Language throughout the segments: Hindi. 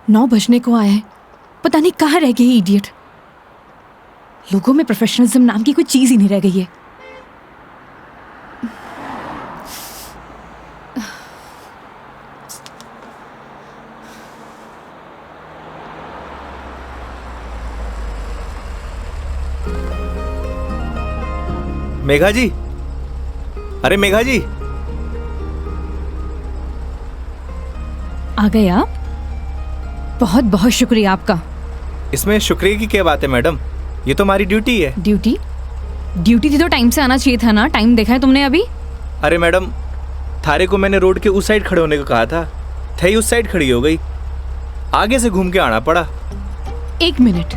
9 बजने को आया है, पता नहीं कहाँ रह गई इडियट। लोगों में प्रोफेशनलिज्म नाम की कोई चीज ही नहीं रह गई है। मेघा जी, अरे मेघा जी, आ गए आप? बहुत बहुत शुक्रिया आपका। इसमें शुक्रिया की क्या बात है मैडम, ये तो हमारी ड्यूटी है। ड्यूटी? ड्यूटी थी तो टाइम से आना चाहिए था ना। टाइम देखा है तुमने अभी? अरे मैडम, थारे को मैंने रोड के उस साइड खड़े होने को कहा था, थे ही उस साइड खड़ी हो गई, आगे से घूम के आना पड़ा। 1 मिनट,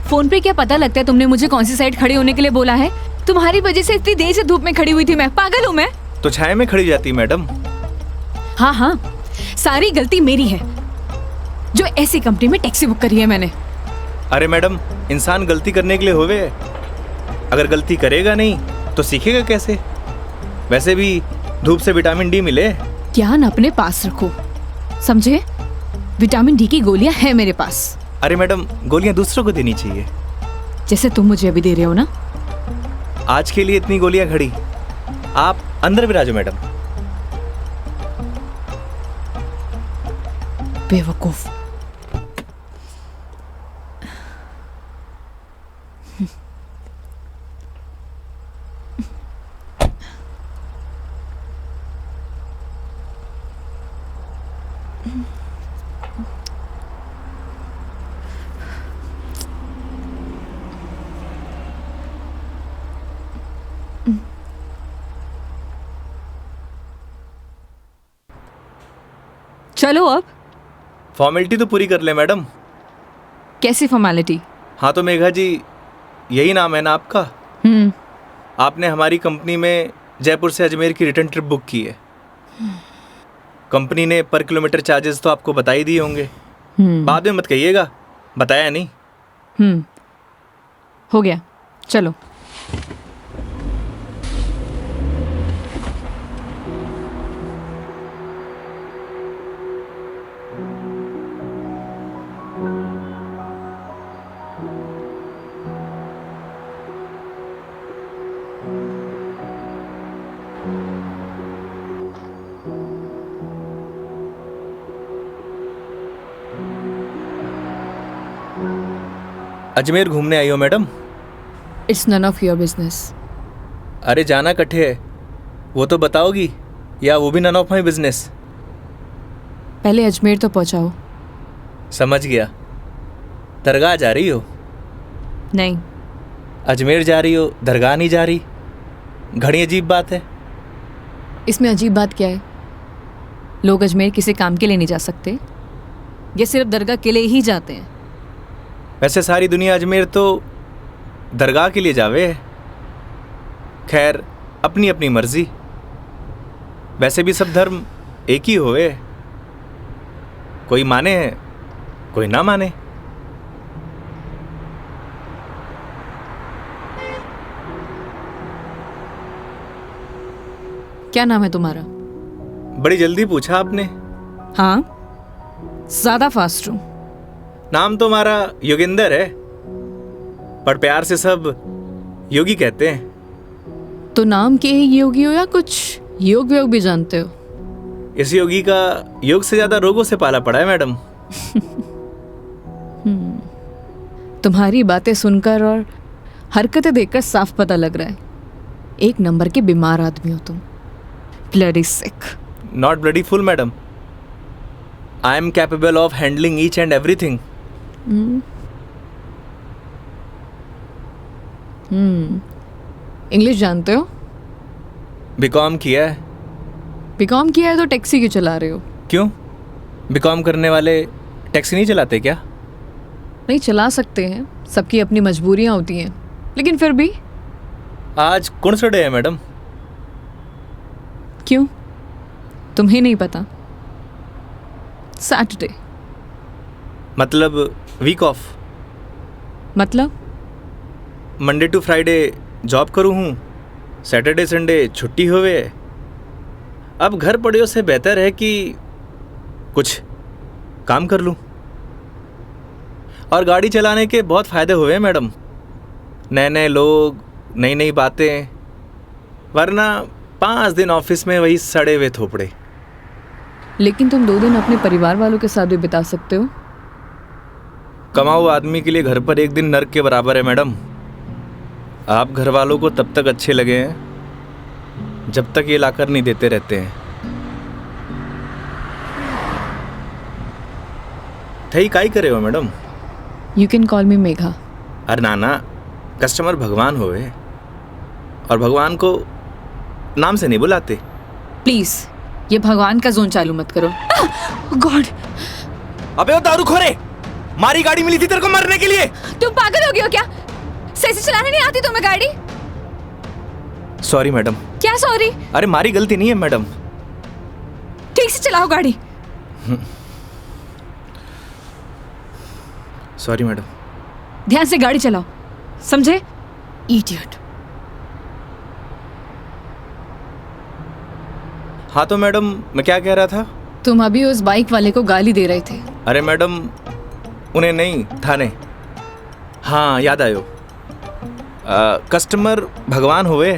फोन पे क्या पता लगता है तुमने मुझे कौन सी साइड खड़े होने के लिए बोला है? तुम्हारी वजह से इतनी देर से धूप में खड़ी हुई थी मैं। पागल हूँ मैं? तो छाया में खड़ी जाती मैडम। हाँ हाँ, सारी गलती मेरी है जो ऐसी कंपनी में टैक्सी बुक करी है मैंने। अरे मैडम, इंसान गलती करने के लिए होवे, अगर गलती करेगा नहीं तो सीखेगा कैसे? वैसे भी धूप से विटामिन डी मिले। ज्ञान अपने पास रखो, समझे? विटामिन डी की गोलियां है मेरे पास। अरे मैडम, गोलियां दूसरों को देनी चाहिए, जैसे तुम मुझे अभी दे रहे हो ना। आज के लिए इतनी गोलियां खड़ी, आप अंदर विराजो मैडम। बेवकूफ। चलो अब। फॉर्मेलिटी तो पूरी कर ले मैडम। कैसी फॉर्मेलिटी? हाँ तो मेघा जी, यही नाम है ना आपका? आपने हमारी कंपनी में जयपुर से अजमेर की रिटर्न ट्रिप बुक की है। कंपनी ने पर किलोमीटर चार्जेस तो आपको बता ही दिए होंगे। बाद में मत कहिएगा बताया नहीं। हो गया, चलो। अजमेर घूमने आई हो madam? It's none of your business. अरे जाना कट्ठे है, वो तो बताओगी, या वो भी नन ऑफ माई बिजनेस? पहले अजमेर तो पहुंचाओ। समझ गया। दरगाह जा रही हो? नहीं। अजमेर जा रही हो, दरगाह नहीं जा रही? घड़ी अजीब बात है। इसमें अजीब बात क्या है? लोग अजमेर किसी काम के लिए नहीं जा सकते, ये सिर्फ दरगाह के लिए ही जाते हैं। वैसे सारी दुनिया अजमेर तो दरगाह के लिए जावे है। खैर, अपनी अपनी मर्जी। वैसे भी सब धर्म एक ही होवे, कोई माने कोई ना माने। क्या नाम है तुम्हारा? बड़ी जल्दी पूछा आपने। हाँ, ज्यादा फास्ट हूं। नाम तो हमारा योगेंद्र है, पर प्यार से सब योगी कहते हैं। तो नाम के ही योगी हो या कुछ योग व्योग भी जानते हो? इस योगी का योग से ज्यादा रोगों से पाला पड़ा है मैडम। तुम्हारी बातें सुनकर और हरकतें देखकर साफ पता लग रहा है, एक नंबर के बीमार आदमी हो तुम। Bloody sick. Not bloody fool madam, I am capable of handling each and everything. English जानते हो? बीकॉम किया है। बीकॉम किया है तो टैक्सी क्यों चला रहे हो? क्यों, बीकॉम करने वाले टैक्सी नहीं चलाते क्या? नहीं, चला सकते हैं, सबकी अपनी मजबूरियां होती हैं, लेकिन फिर भी। आज कौन सा डे है मैडम? क्यों, तुम्हें नहीं पता? सैटरडे। मतलब वीक ऑफ? मतलब मंडे टू फ्राइडे जॉब करूँ हूँ, सैटरडे संडे छुट्टी होवे। अब घर पड़े से बेहतर है कि कुछ काम कर लूँ। और गाड़ी चलाने के बहुत फ़ायदे हुए हैं मैडम। नए नए लोग, नई नई बातें, वरना 5 दिन ऑफिस में वही सड़े हुए थोपड़े। लेकिन तुम 2 दिन अपने परिवार वालों के साथ भी बिता सकते हो। कमाऊ आदमी के लिए घर पर एक दिन नर्क के बराबर है मैडम। आप घर वालों को तब तक अच्छे लगे हैं जब तक ये लाकर नहीं देते रहते हैं। थई काई करे हो मैडम? यू कैन कॉल मी मेघा। अरे नाना, कस्टमर भगवान होए और भगवान को नाम से नहीं बुलाते। प्लीज ये भगवान का जोन चालू मत करो। गॉड! अबे वो दारूखोरे, मारी गाड़ी मिली थी तेरे को मरने के लिए। तुम पागल हो गए हो क्या? सही से चलाने नहीं आती तुम्हें गाड़ी? Sorry madam. क्या सॉरी? अरे मारी गलती नहीं है मैडम। ठीक से चलाओ गाड़ी। Sorry madam. ध्यान से गाड़ी चलाओ, समझे? इडियट। हाँ तो मैडम, मैं क्या कह रहा था? तुम अभी उस बाइक वाले को गाली दे रहे थे। अरे मैडम, उन्हें नहीं, थाने। हाँ याद आयो। कस्टमर भगवान हुए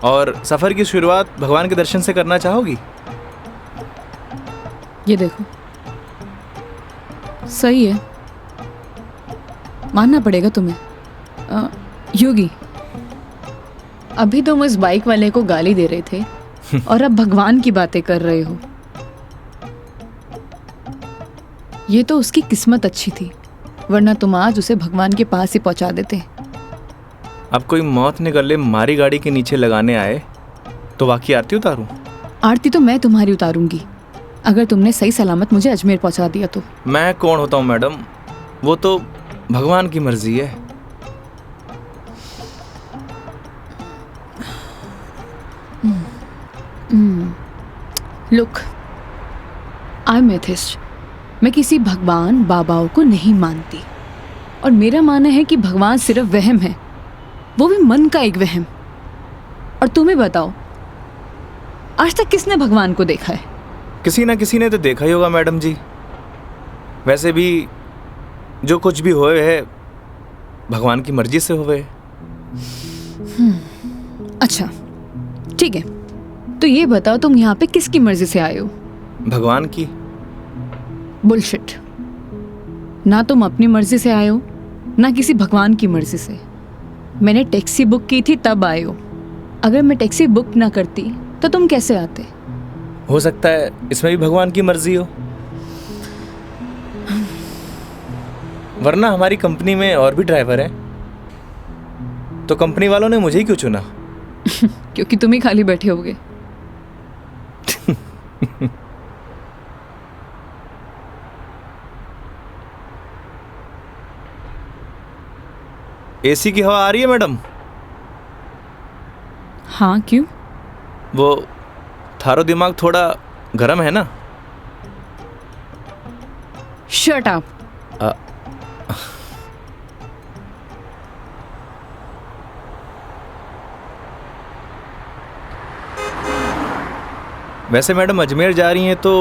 और सफ़र की शुरुआत भगवान के दर्शन से करना चाहोगी? ये देखो, सही है, मानना पड़ेगा तुम्हें। योगी, अभी तुम उस बाइक वाले को गाली दे रहे थे और अब भगवान की बातें कर रहे हो। ये तो उसकी किस्मत अच्छी थी, वरना तुम आज उसे भगवान के पास ही पहुंचा देते। अब कोई मौत निकल ले मारी गाड़ी के नीचे लगाने आए तो वाकई आरती उतारूं? आरती तो मैं तुम्हारी उतारूंगी अगर तुमने सही सलामत मुझे अजमेर पहुंचा दिया तो। मैं कौन होता हूँ मैडम, वो तो भगवान की मर्जी है। Look, I am atheist. मैं किसी भगवान बाबाओं को नहीं मानती और मेरा मानना है कि भगवान सिर्फ वहम है, वो भी मन का एक वहम। और तुम्हें बताओ, आज तक किसने भगवान को देखा है? किसी ना किसी ने तो देखा ही होगा मैडम जी। वैसे भी जो कुछ भी होए है भगवान की मर्जी से होए। अच्छा ठीक है, तो ये बताओ तुम यहाँ पे किसकी मर्जी से आए हो? भगवान की। बुलशिट। ना तुम अपनी मर्जी से आए हो ना किसी भगवान की मर्जी से। मैंने टैक्सी बुक की थी तब आए हो। अगर मैं टैक्सी बुक ना करती तो तुम कैसे आते? हो सकता है इसमें भी भगवान की मर्जी हो, वरना हमारी कंपनी में और भी ड्राइवर हैं, तो कंपनी वालों ने मुझे ही क्यों चुना? क्योंकि तुम ही खाली बैठे होगे। एसी की हवा आ रही है मैडम? हाँ क्यों? वो थारो दिमाग थोड़ा गर्म है ना? Shut up. वैसे मैडम अजमेर जा रही हैं तो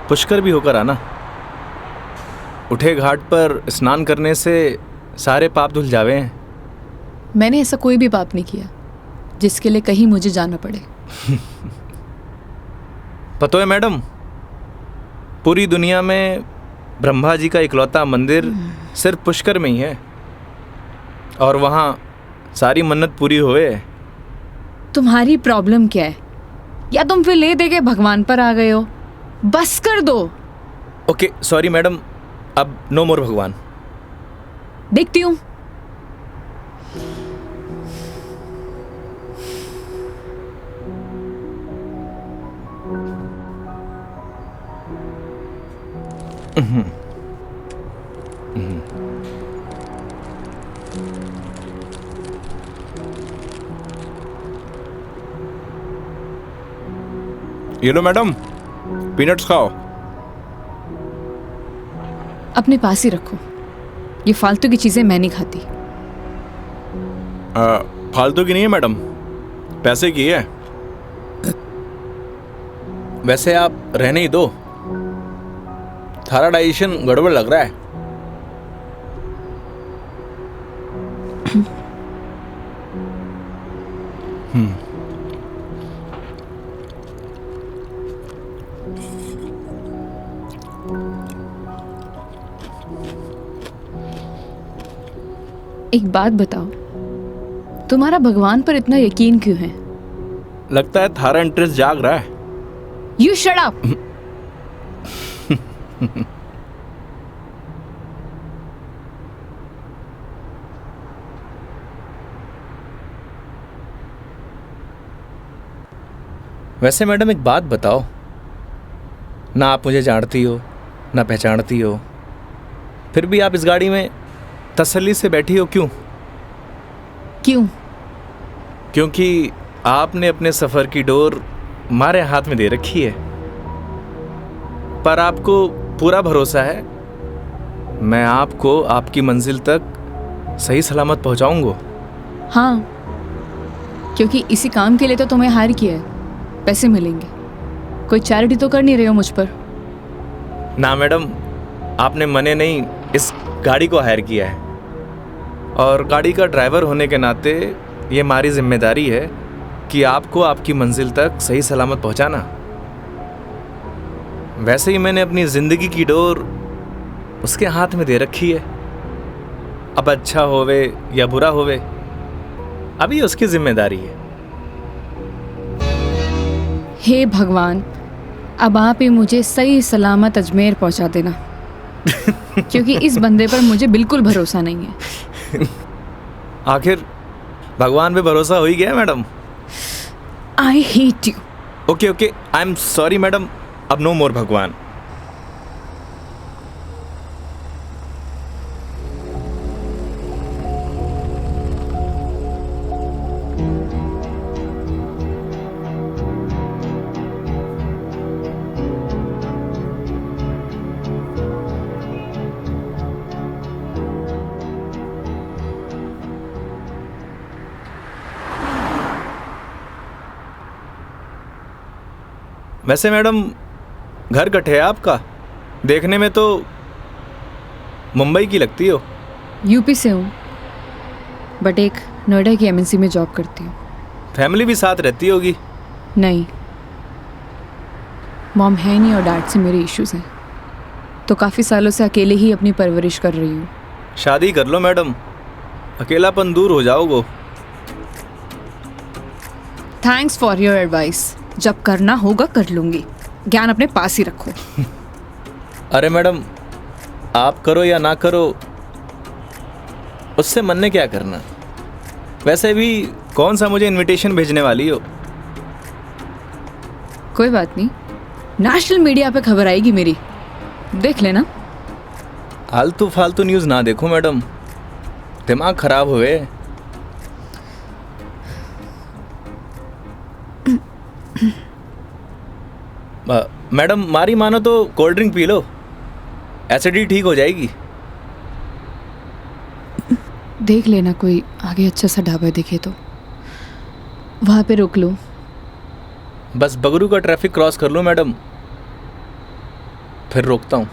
पुष्कर भी होकर आना। उठे घाट पर स्नान करने से सारे पाप धुल जावे हैं। मैंने ऐसा कोई भी पाप नहीं किया जिसके लिए कहीं मुझे जाना पड़े। पता है मैडम, पूरी दुनिया में ब्रह्मा जी का इकलौता मंदिर सिर्फ पुष्कर में ही है और वहाँ सारी मन्नत पूरी हुए। तुम्हारी प्रॉब्लम क्या है? या तुम फिर ले दे के भगवान पर आ गए हो? बस कर दो। ओके सॉरी मैडम, अब नो मोर भगवान। देखती हूँ। ये लो मैडम, पीनट्स खाओ। अपने पास ही रखो, ये फालतू की चीजें मैं नहीं खाती। फालतू की नहीं है मैडम, पैसे की है। वैसे आप रहने ही दो, थारा डाइजेशन गड़बड़ लग रहा है। एक बात बताओ, तुम्हारा भगवान पर इतना यकीन क्यों है? लगता है थारा इंटरेस्ट जाग रहा है। You shut up. वैसे मैडम एक बात बताओ, ना आप मुझे जानती हो ना पहचानती हो, फिर भी आप इस गाड़ी में तसल्ली से बैठी हो क्यों? क्यों? क्योंकि आपने अपने सफ़र की डोर हमारे हाथ में दे रखी है, पर आपको पूरा भरोसा है मैं आपको आपकी मंजिल तक सही सलामत पहुंचाऊंगा। हाँ, क्योंकि इसी काम के लिए तो तुम्हें हायर किया है, पैसे मिलेंगे। कोई चैरिटी तो कर नहीं रहे हो मुझ पर? ना मैडम, आपने मने नहीं इस गाड़ी को हायर किया है, और गाड़ी का ड्राइवर होने के नाते ये हमारी जिम्मेदारी है कि आपको आपकी मंजिल तक सही सलामत पहुंचाना। वैसे ही मैंने अपनी ज़िंदगी की डोर उसके हाथ में दे रखी है। अब अच्छा होवे या बुरा होवे, अभी उसकी जिम्मेदारी है। हे भगवान, अब आप ही मुझे सही सलामत अजमेर पहुंचा देना, क्योंकि इस बंदे पर मुझे बिल्कुल भरोसा नहीं है। आखिर भगवान पे भरोसा हो ही गया madam. I hate you. Okay okay, I am sorry madam, अब नो मोर भगवान। वैसे मैडम घर कट है आपका? देखने में तो मुंबई की लगती हो। यूपी से हूँ, बट एक नोएडा की एमएनसी में जॉब करती हूँ। फैमिली भी साथ रहती होगी? नहीं, मॉम है नहीं और डैड से मेरे इश्यूज हैं, तो काफ़ी सालों से अकेले ही अपनी परवरिश कर रही हूँ। शादी कर लो मैडम, अकेलापन दूर हो जाओगे। Thanks for your advice. जब करना होगा कर लूँगी, ज्ञान अपने पास ही रखो। अरे मैडम, आप करो या ना करो उससे मन ने क्या करना। वैसे भी कौन सा मुझे इनविटेशन भेजने वाली हो? कोई बात नहीं, नेशनल मीडिया पे खबर आएगी मेरी, देख लेना। आलतू फालतू न्यूज़ ना देखो मैडम, दिमाग खराब हुए। मैडम मारी मानो तो cold drink P low, acidity ठीक हो जाएगी। देख लेना कोई आगे अच्छा सा ढाबा दिखे तो वहाँ पे रोक लो। बस बगरू का ट्रैफिक क्रॉस कर लो मैडम, फिर रोकता हूँ।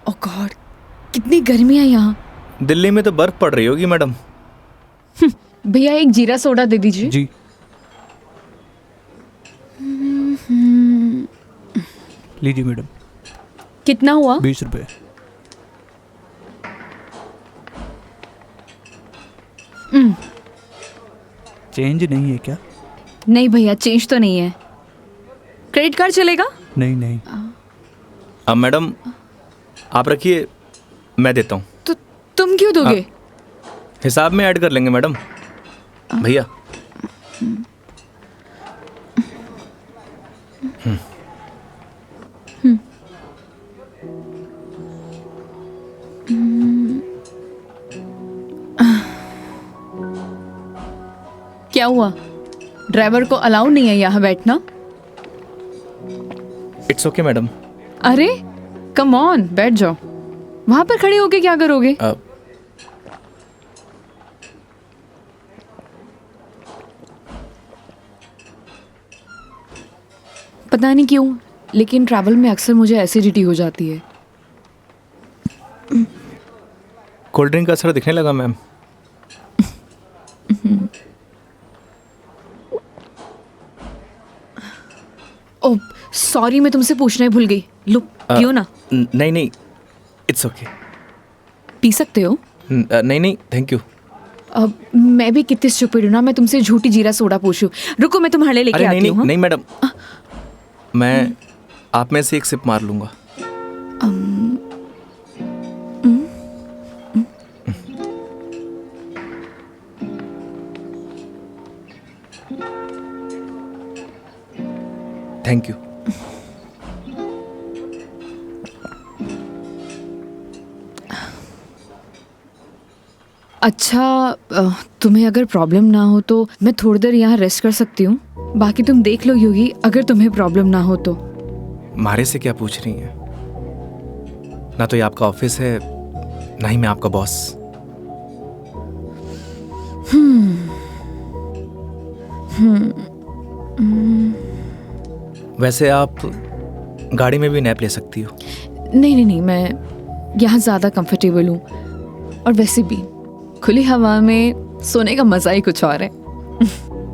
ओह गॉड, कितनी गर्मी है यहाँ। दिल्ली में तो बर्फ पड़ रही होगी मैडम। भैया एक जीरा सोडा दे दीजिए। जी। लीजिए मैडम। कितना हुआ? 20 रुपये। चेंज नहीं है क्या? नहीं भैया, चेंज तो नहीं है। क्रेडिट कार्ड चलेगा? नहीं नहीं। अब मैडम आप रखिए, मैं देता हूँ। तो तुम क्यों दोगे? हिसाब में ऐड कर लेंगे मैडम। भैया क्या हुआ? ड्राइवर को अलाउ नहीं है यहाँ बैठना? It's okay madam. अरे कम ऑन, बैठ जाओ। वहां पर खड़े होके क्या करोगे? पता नहीं क्यों, लेकिन ट्रैवल में अक्सर मुझे एसिडिटी हो जाती है। कोल्ड ड्रिंक का असर दिखने लगा मैम। ओह सॉरी, मैं तुमसे पूछना ही भूल गई। लो पियो ना। नहीं नहीं, इट्स ओके। पी सकते हो। नहीं नहीं, थैंक यू। अब मैं भी कितनी स्टूपिड हूँ ना, मैं तुमसे झूठी जीरा सोडा पूछूं। रुको मैं तुम्हारे लिए लेके अरे नहीं आती हूँ। नहीं नहीं मैडम, मैं आप में से एक सिप मार लूंगा। Thank you. अच्छा, तुम्हें अगर प्रॉब्लम ना हो तो मैं थोड़ी देर यहाँ रेस्ट कर सकती हूँ। बाकी तुम देख लो योगी, अगर तुम्हें प्रॉब्लम ना हो तो। मारे से क्या पूछ रही हैं? ना तो ये आपका ऑफिस है, ना ही मैं आपका बॉस। वैसे आप गाड़ी में भी नैप ले सकती हो। नहीं नहीं नहीं, मैं यहाँ ज़्यादा कंफर्टेबल हूँ। और वैसे भी खुली हवा में सोने का मज़ा ही कुछ और है।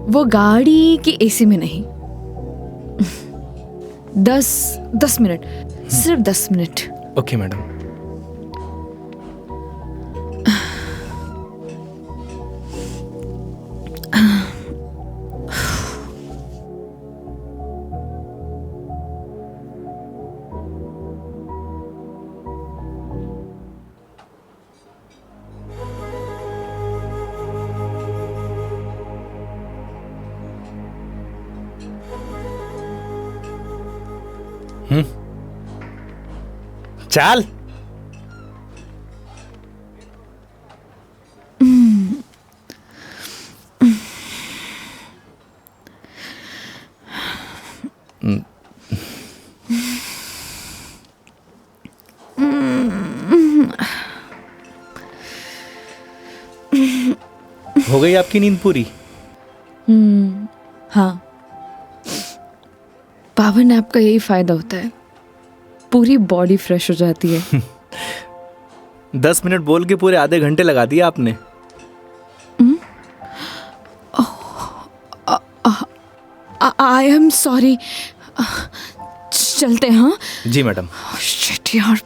वो गाड़ी की एसी में नहीं। 10 मिनट, सिर्फ 10 मिनट। Okay madam. चल। हो गई आपकी नींद पूरी? हाँ, पावर नैप का यही फायदा होता है, पूरी बॉडी फ्रेश हो जाती है। 10 मिनट बोल के पूरे आधे घंटे लगा दिए आपने। आई एम सॉरी। चलते हैं। हाँ जी मैडम। शिट यार।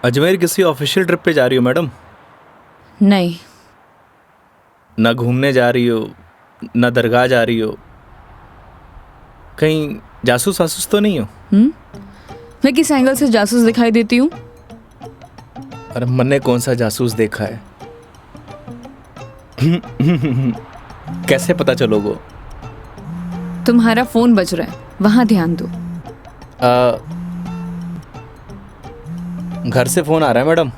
अजमेर किसी ऑफिशियल ट्रिप पे जा रही हो मैडम? नहीं। ना घूमने जा रही हो, ना दरगाह जा रही हो, कहीं जासूस वासूस तो नहीं हो? मैं किस एंगल से जासूस दिखाई देती हूँ? अरे मैंने कौन सा जासूस देखा है? कैसे पता चलोगे? तुम्हारा फोन बज रहा है, वहां ध्यान दो। घर से फोन आ रहा है मैडम।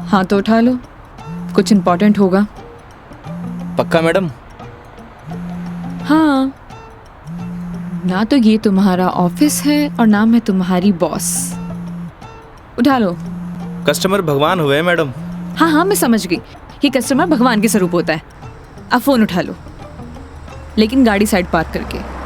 हाँ तो उठा लो, कुछ इम्पोर्टेंट होगा। पक्का मैडम? हाँ, ना तो ये तुम्हारा ऑफिस है और ना मैं तुम्हारी बॉस। उठा लो। कस्टमर भगवान हुए मैडम। हाँ हाँ मैं समझ गई, ये कस्टमर भगवान के स्वरूप होता है। अब फोन उठा लो, लेकिन गाड़ी साइड पार्क करके।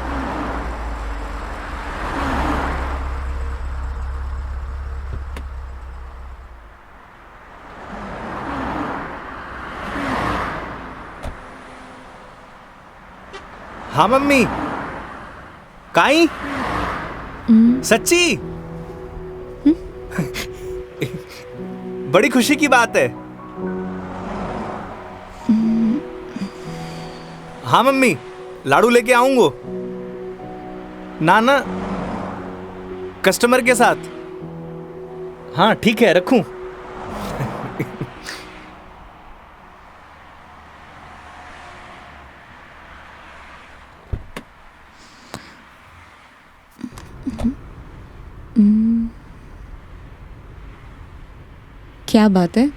हाँ मम्मी। काई? सच्ची? बड़ी खुशी की बात है। हाँ मम्मी, लाडू लेके आऊंगा। ना ना, कस्टमर के साथ। हाँ ठीक है, रखूं? क्या बात है,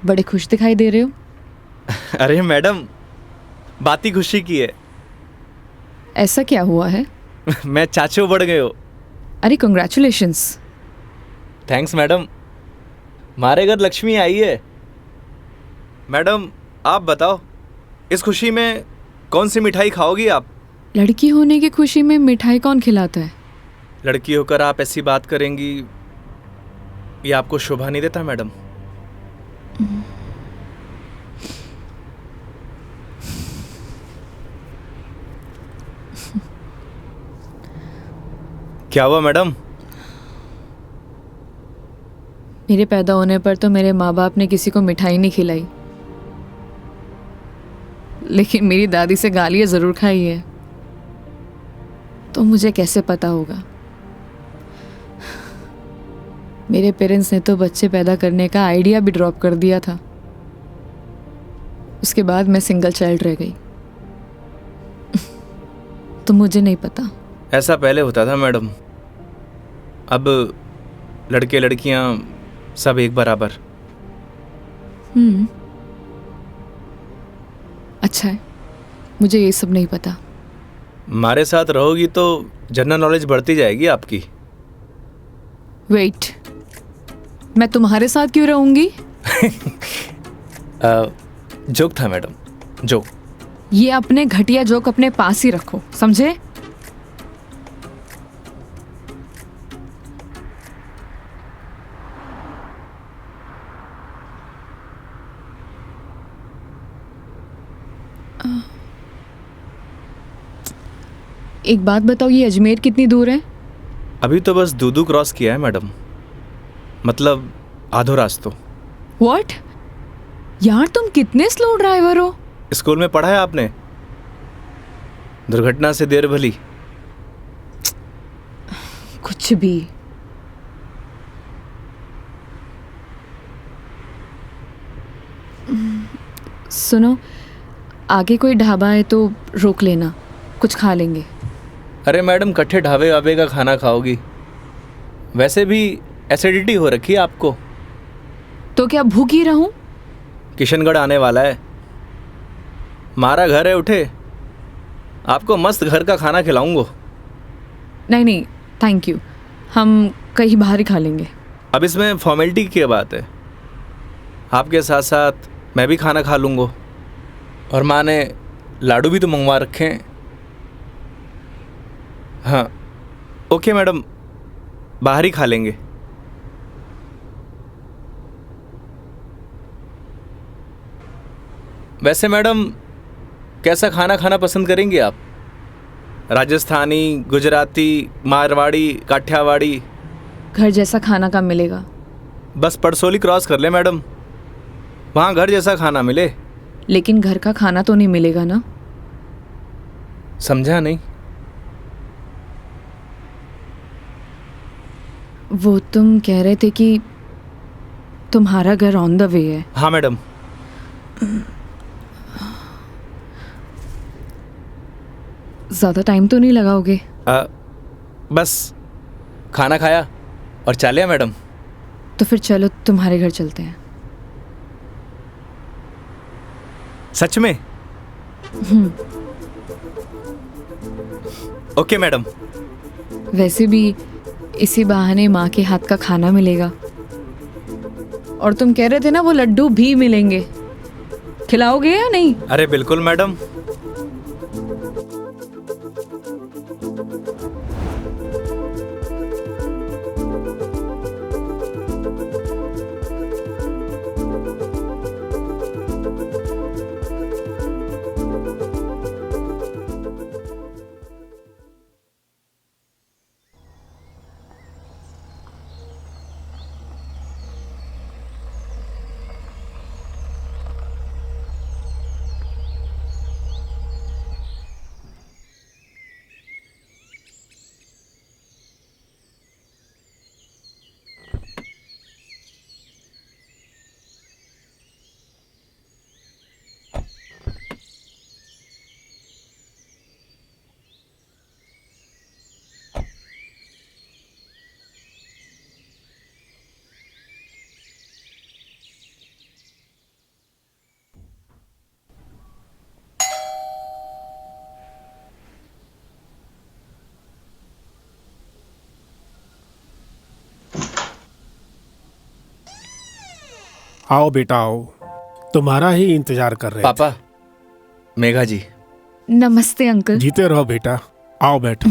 बड़े खुश दिखाई दे रहे हो। अरे मैडम, बात ही खुशी की है। ऐसा क्या हुआ है? मैं चाचू बढ़ गए हो। अरे कंग्रेचुलेशंस। थैंक्स मैडम, हमारे घर लक्ष्मी आई है। मैडम आप बताओ, इस खुशी में कौन सी मिठाई खाओगी आप? लड़की होने की खुशी में मिठाई कौन खिलाता है? लड़की होकर आप ऐसी बात करेंगी, ये आपको शोभा नहीं देता मैडम? क्या हुआ मैडम? मेरे पैदा होने पर तो मेरे माँ बाप ने किसी को मिठाई नहीं खिलाई, लेकिन मेरी दादी से गालियाँ ज़रूर खाई है। तो मुझे कैसे पता होगा? मेरे पेरेंट्स ने तो बच्चे पैदा करने का आइडिया भी ड्रॉप कर दिया था। उसके बाद मैं सिंगल चाइल्ड रह गई। तो मुझे नहीं पता। ऐसा पहले होता था मैडम, अब लड़के लड़कियां सब एक बराबर। अच्छा है, मुझे ये सब नहीं पता। हमारे साथ रहोगी तो जनरल नॉलेज बढ़ती जाएगी आपकी। वेट, मैं तुम्हारे साथ क्यों रहूंगी? जोक था मैडम, जोक। ये अपने घटिया जोक अपने पास ही रखो, समझे? एक बात बताओ, ये अजमेर कितनी दूर है? अभी तो बस दूदू क्रॉस किया है मैडम, मतलब आधो रास्तों। व्हाट? यार तुम कितने स्लो ड्राइवर हो। स्कूल में पढ़ा है आपने, दुर्घटना से देर भली। कुछ भी। सुनो, आगे कोई ढाबा है तो रोक लेना, कुछ खा लेंगे। अरे मैडम, कट्ठे ढाबे वाबे का खाना खाओगी? वैसे भी एसिडिटी हो रखी है आपको। तो क्या भूख ही रहूं? किशनगढ़ आने वाला है, हमारा घर है, उठे आपको मस्त घर का खाना खिलाऊंगा। नहीं नहीं, थैंक यू, हम कहीं बाहर ही खा लेंगे। अब इसमें फॉर्मेलिटी की क्या बात है? आपके साथ साथ मैं भी खाना खा लूँगा, और माँ ने लाडू भी तो मंगवा रखे हैं। हाँ ओके मैडम, बाहर ही खा लेंगे। वैसे मैडम, कैसा खाना खाना पसंद करेंगी आप? राजस्थानी, गुजराती, मारवाड़ी, काठियावाड़ी? घर जैसा खाना कब मिलेगा? बस पड़सोली क्रॉस कर ले मैडम, वहाँ घर जैसा खाना मिले। लेकिन घर का खाना तो नहीं मिलेगा ना? समझा नहीं? वो तुम कह रहे थे कि तुम्हारा घर ऑन द वे है। हाँ मैडम। ज़्यादा टाइम तो नहीं लगाओगे? बस खाना खाया और चालिया मैडम। तो फिर चलो तुम्हारे घर चलते हैं। सच में? Okay madam. वैसे भी इसी बहाने माँ के हाथ का खाना मिलेगा, और तुम कह रहे थे ना वो लड्डू भी मिलेंगे, खिलाओगे या नहीं? अरे बिल्कुल मैडम। आओ बेटा आओ, तुम्हारा ही इंतजार कर रहे थे। पापा, मेघा जी। नमस्ते अंकल। जीते रहो बेटा, आओ बैठो।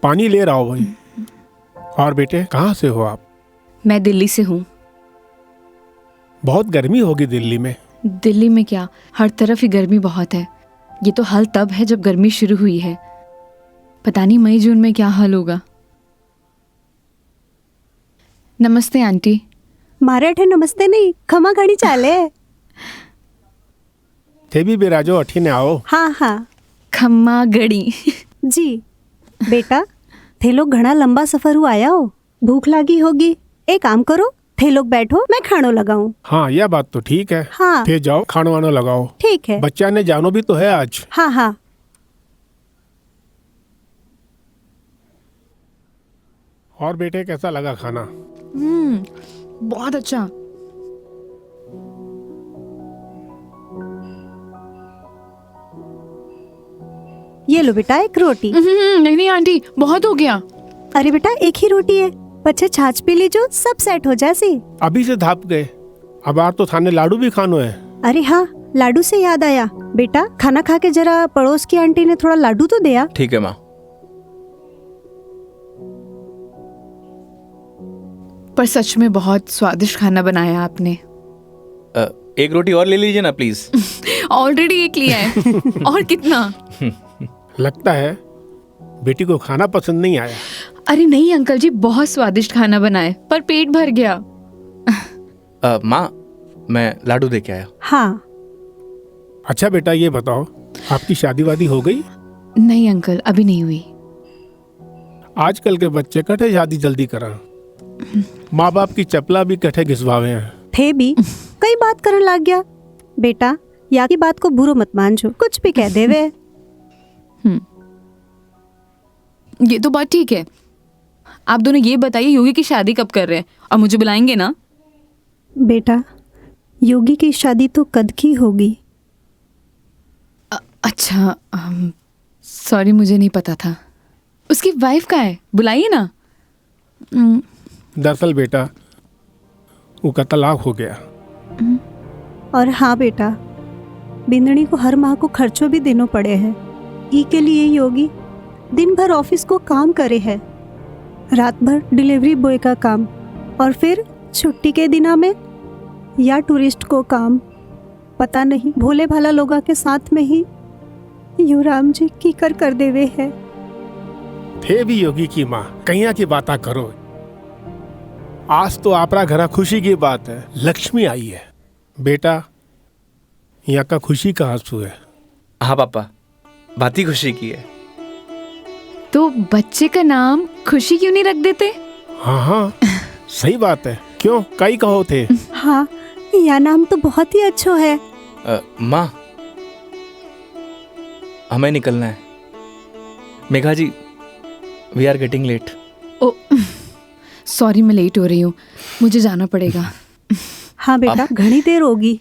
पानी ले रहा हो भाई। और बेटे कहाँ से हो आप? मैं दिल्ली से हूँ। बहुत गर्मी होगी दिल्ली में। दिल्ली में क्या, हर तरफ ही गर्मी बहुत है। ये तो हाल तब है जब गर्मी शुरू हुई है। पता नहीं मई जून में क्या हाल होगा। नमस्ते आंटी। मारे नमस्ते नहीं, खमा घड़ी चाले। थे भी बिराजो अठीने आओ। हाँ हाँ खम्मा गड़ी। जी। बेटा थे लोग घना लंबा सफर हुआ आया हो, भूख लागी होगी। एक काम करो, थे लोग बैठो, मैं खानो लगाऊं। हाँ यह बात तो ठीक है। हाँ थे जाओ खानो वानो लगाओ। ठीक है। बच्चा ने जानो भी तो है आज। हाँ हाँ। और बेटे कैसा लगा खाना? बहुत अच्छा। ये लो बेटा एक रोटी। नहीं नहीं आंटी, बहुत हो गया। अरे बेटा एक ही रोटी है, बच्चे छाछ पी लीजो, सब सेट हो जासी। अभी से धाप गए, अब आज तो थाने लाडू भी खानो है। अरे हाँ, लाडू से याद आया, बेटा खाना खा के जरा पड़ोस की आंटी ने थोड़ा लाडू तो दिया। ठीक है माँ। पर सच में बहुत स्वादिष्ट खाना बनाया आपने। एक रोटी और ले लीजिए ना प्लीज। ऑलरेडी एक लिया है। और कितना? लगता है बेटी को खाना पसंद नहीं आया। अरे नहीं अंकल जी, बहुत स्वादिष्ट खाना बनाए, पर पेट भर गया। माँ, मैं लाडू दे के आया। हाँ। अच्छा बेटा ये बताओ, आपकी शादी वादी हो गई? नहीं अंकल, अभी नहीं हुई। आजकल के बच्चे कटे शादी जल्दी करा। माँ बाप की चपला भी कटे घिसवावे हैं। थे भी कई बात करन लग गया। बेटा या की बात को बुरो मत मानजो, कुछ भी कह देवे। ये तो बात ठीक है। आप दोनों ये बताइए, योगी की शादी कब कर रहे हैं और मुझे बुलाएंगे ना? बेटा योगी की शादी तो कद की होगी। अच्छा, सॉरी, मुझे नहीं पता था। उसकी वाइफ कहाँ है? बुलाइए ना। दरअसल बेटा वो का तलाक हो गया। और हाँ बेटा, बिंदनी को हर माह को खर्चों भी देना पड़े हैं। ई के लिए योगी दिन भर ऑफिस को काम करे है, रात भर डिलीवरी बॉय का काम, और फिर छुट्टी के दिना में या टूरिस्ट को काम। पता नहीं भोले भाला लोगा के साथ में ही युवराम जी की कर देवे है। थे भी योगी की माँ, कहिया की बाता करो। आज तो आपरा घरा खुशी की बात है, लक्ष्मी आई है। बेटा यहाँ का खुशी का आंसू है। हाँ पापा, बात ही खुशी की है। तो बच्चे का नाम खुशी क्यों नहीं रख देते? हाँ हाँ सही बात है। क्यों, कई कहो थे? हाँ, यह नाम तो बहुत ही अच्छा है। माँ, हमें निकलना है। Megha ji, we are getting late. Oh sorry, मैं लेट हो रही हूँ, मुझे जाना पड़ेगा। हाँ बेटा, घनी देर होगी।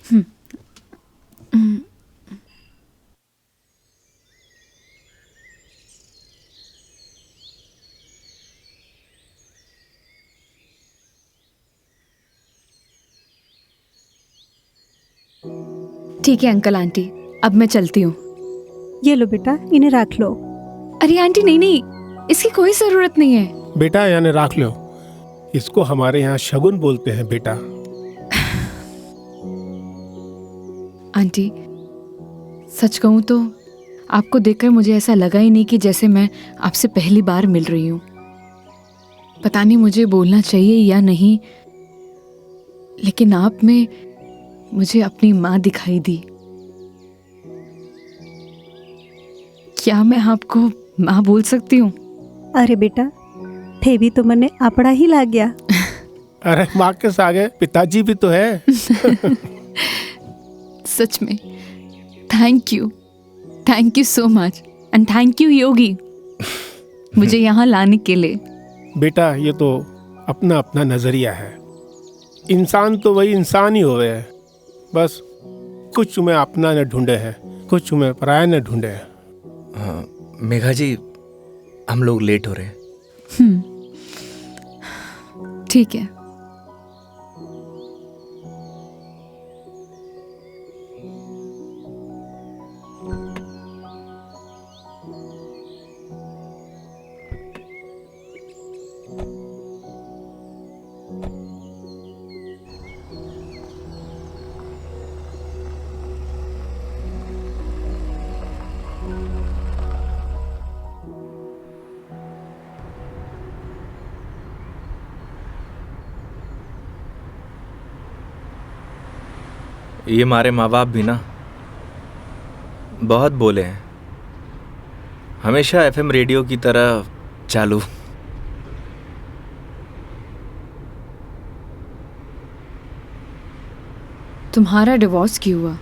ठीक है अंकल आंटी, अब मैं चलती हूँ। ये लो बेटा, इन्हें रख लो। अरे आंटी नहीं नहीं, इसकी कोई जरूरत नहीं है। बेटा यानी रख लो, इसको हमारे यहाँ शगुन बोलते हैं बेटा। आंटी सच कहूँ तो आपको देखकर मुझे ऐसा लगा ही नहीं कि जैसे मैं आपसे पहली बार मिल रही हूँ। पता नहीं मुझे बोलना चाहिए या नहीं, लेकिन आप में मुझे अपनी माँ दिखाई दी। क्या मैं आपको माँ बोल सकती हूँ? अरे बेटा, थे भी तो मने आपड़ा ही लाग गया। अरे माँ के सागे पिताजी भी तो है। सच में thank you so much, and thank you Yogi मुझे यहाँ लाने के लिए। बेटा ये तो अपना अपना नजरिया है। इंसान तो वही इंसान ही होवे है, बस कुछ में अपना न ढूंढे है, कुछ में पराया न ढूंढे है। मेघा जी, हम लोग लेट हो रहे हैं। ठीक है। ये हमारे माँ बाप भी ना बहुत बोले हैं, हमेशा एफएम रेडियो की तरह चालू। तुम्हारा डिवोर्स क्यों हुआ?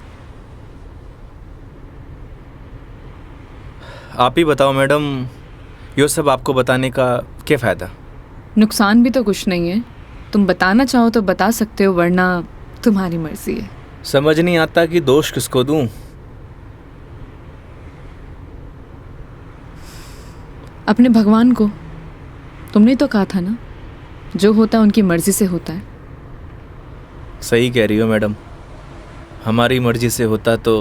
आप ही बताओ मैडम, ये सब आपको बताने का क्या फ़ायदा? नुकसान भी तो कुछ नहीं है। तुम बताना चाहो तो बता सकते हो, वरना तुम्हारी मर्जी है। समझ नहीं आता कि दोष किसको दूं। अपने भगवान को। तुमने तो कहा था ना, जो होता है उनकी मर्जी से होता है। सही कह रही हो मैडम, हमारी मर्जी से होता तो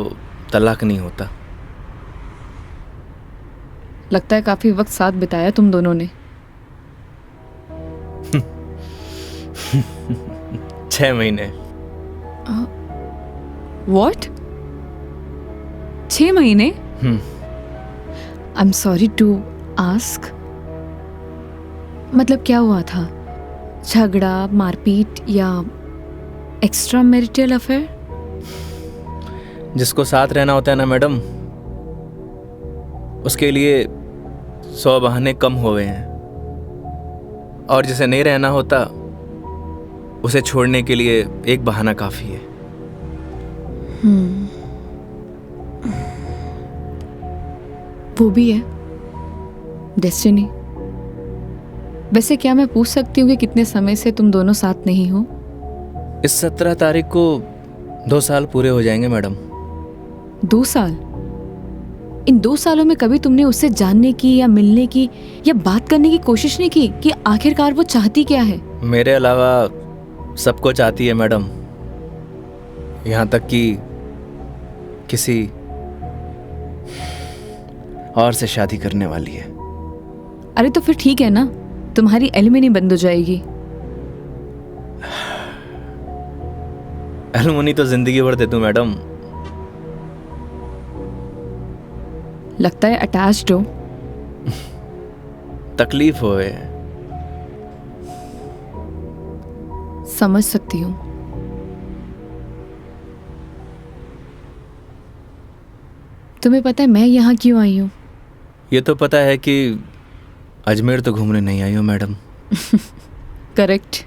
तलाक नहीं होता। लगता है काफी वक्त साथ बिताया तुम दोनों ने। 6 महीने। What? 6 महीने? I'm sorry to ask. मतलब क्या हुआ था? झगड़ा, मारपीट या एक्स्ट्रा मैरिटल अफेयर? जिसको साथ रहना होता है ना मैडम, उसके लिए 100 बहाने कम हो गए हैं, और जिसे नहीं रहना होता उसे छोड़ने के लिए एक बहाना काफ़ी है। वो भी है डेस्टिनी। वैसे क्या मैं पूछ सकती हूँ कि कितने समय से तुम दोनों साथ नहीं हो? इस 17 तारीख को 2 साल पूरे हो जाएंगे मैडम। 2 साल? इन 2 सालों में कभी तुमने उससे जानने की या मिलने की या बात करने की कोशिश नहीं की कि आखिरकार वो चाहती क्या है? मेरे अलावा सबको चाहती है मैडम, यहाँ तक कि किसी और से शादी करने वाली है। अरे तो फिर ठीक है ना, तुम्हारी एलिमनी बंद हो जाएगी। एलुमनी तो जिंदगी भर दे दूं मैडम। लगता है अटैच्ड हो। तकलीफ होए। समझ सकती हूँ। तुम्हें पता है मैं यहाँ क्यों आई हूँ? ये तो पता है कि अजमेर तो घूमने नहीं आई हो मैडम। करेक्ट।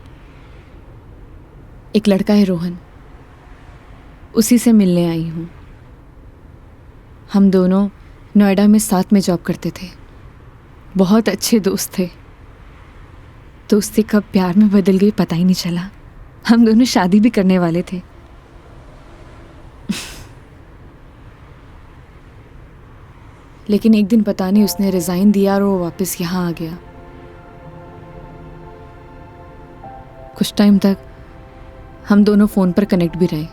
एक लड़का है रोहन, उसी से मिलने आई हूँ। हम दोनों नोएडा में साथ में जॉब करते थे, बहुत अच्छे दोस्त थे। दोस्ती कब प्यार में बदल गई पता ही नहीं चला। हम दोनों शादी भी करने वाले थे। लेकिन एक दिन पता नहीं उसने रिजाइन दिया और वो वापस यहाँ आ गया। कुछ टाइम तक हम दोनों फ़ोन पर कनेक्ट भी रहे,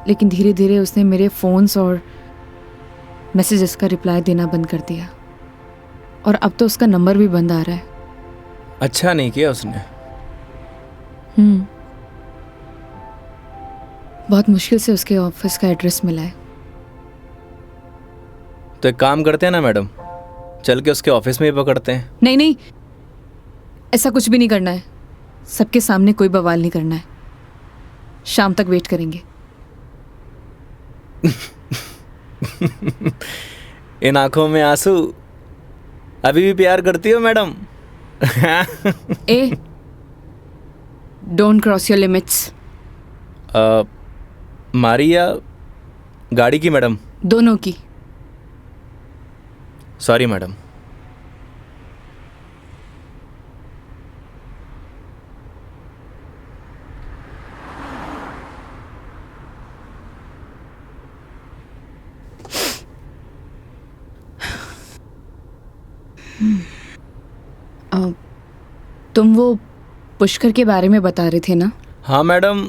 लेकिन धीरे धीरे उसने मेरे फ़ोन्स और मैसेजेस का रिप्लाई देना बंद कर दिया, और अब तो उसका नंबर भी बंद आ रहा है। अच्छा नहीं किया उसने। बहुत मुश्किल से उसके ऑफिस का एड्रेस मिला है। तो एक काम करते हैं ना मैडम, चल के उसके ऑफिस में ही पकड़ते हैं। नहीं नहीं, ऐसा कुछ भी नहीं करना है। सबके सामने कोई बवाल नहीं करना है। शाम तक वेट करेंगे। इन आंखों में आंसू, अभी भी प्यार करती हो madam? A, don't cross your limits. मारी या गाड़ी की मैडम? दोनों की। Sorry madam. तुम वो पुष्कर के बारे में बता रहे थे ना? हाँ मैडम,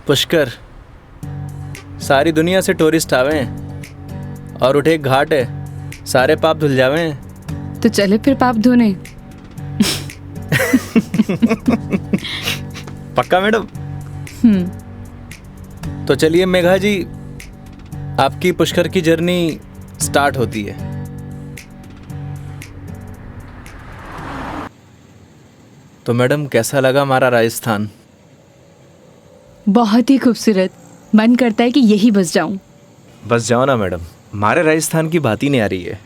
पुष्कर। सारी दुनिया से टूरिस्ट आवे हैं और उठे एक घाट है, सारे पाप धुल जावे हैं। तो चले फिर पाप धोने। पक्का मैडम? तो चलिए मेघा जी, आपकी पुष्कर की जर्नी स्टार्ट होती है। तो मैडम कैसा लगा हमारा राजस्थान? बहुत ही खूबसूरत। मन करता है कि यही बस जाऊं। बस जाओ ना मैडम, हमारे राजस्थान की बात ही नहीं आ रही है।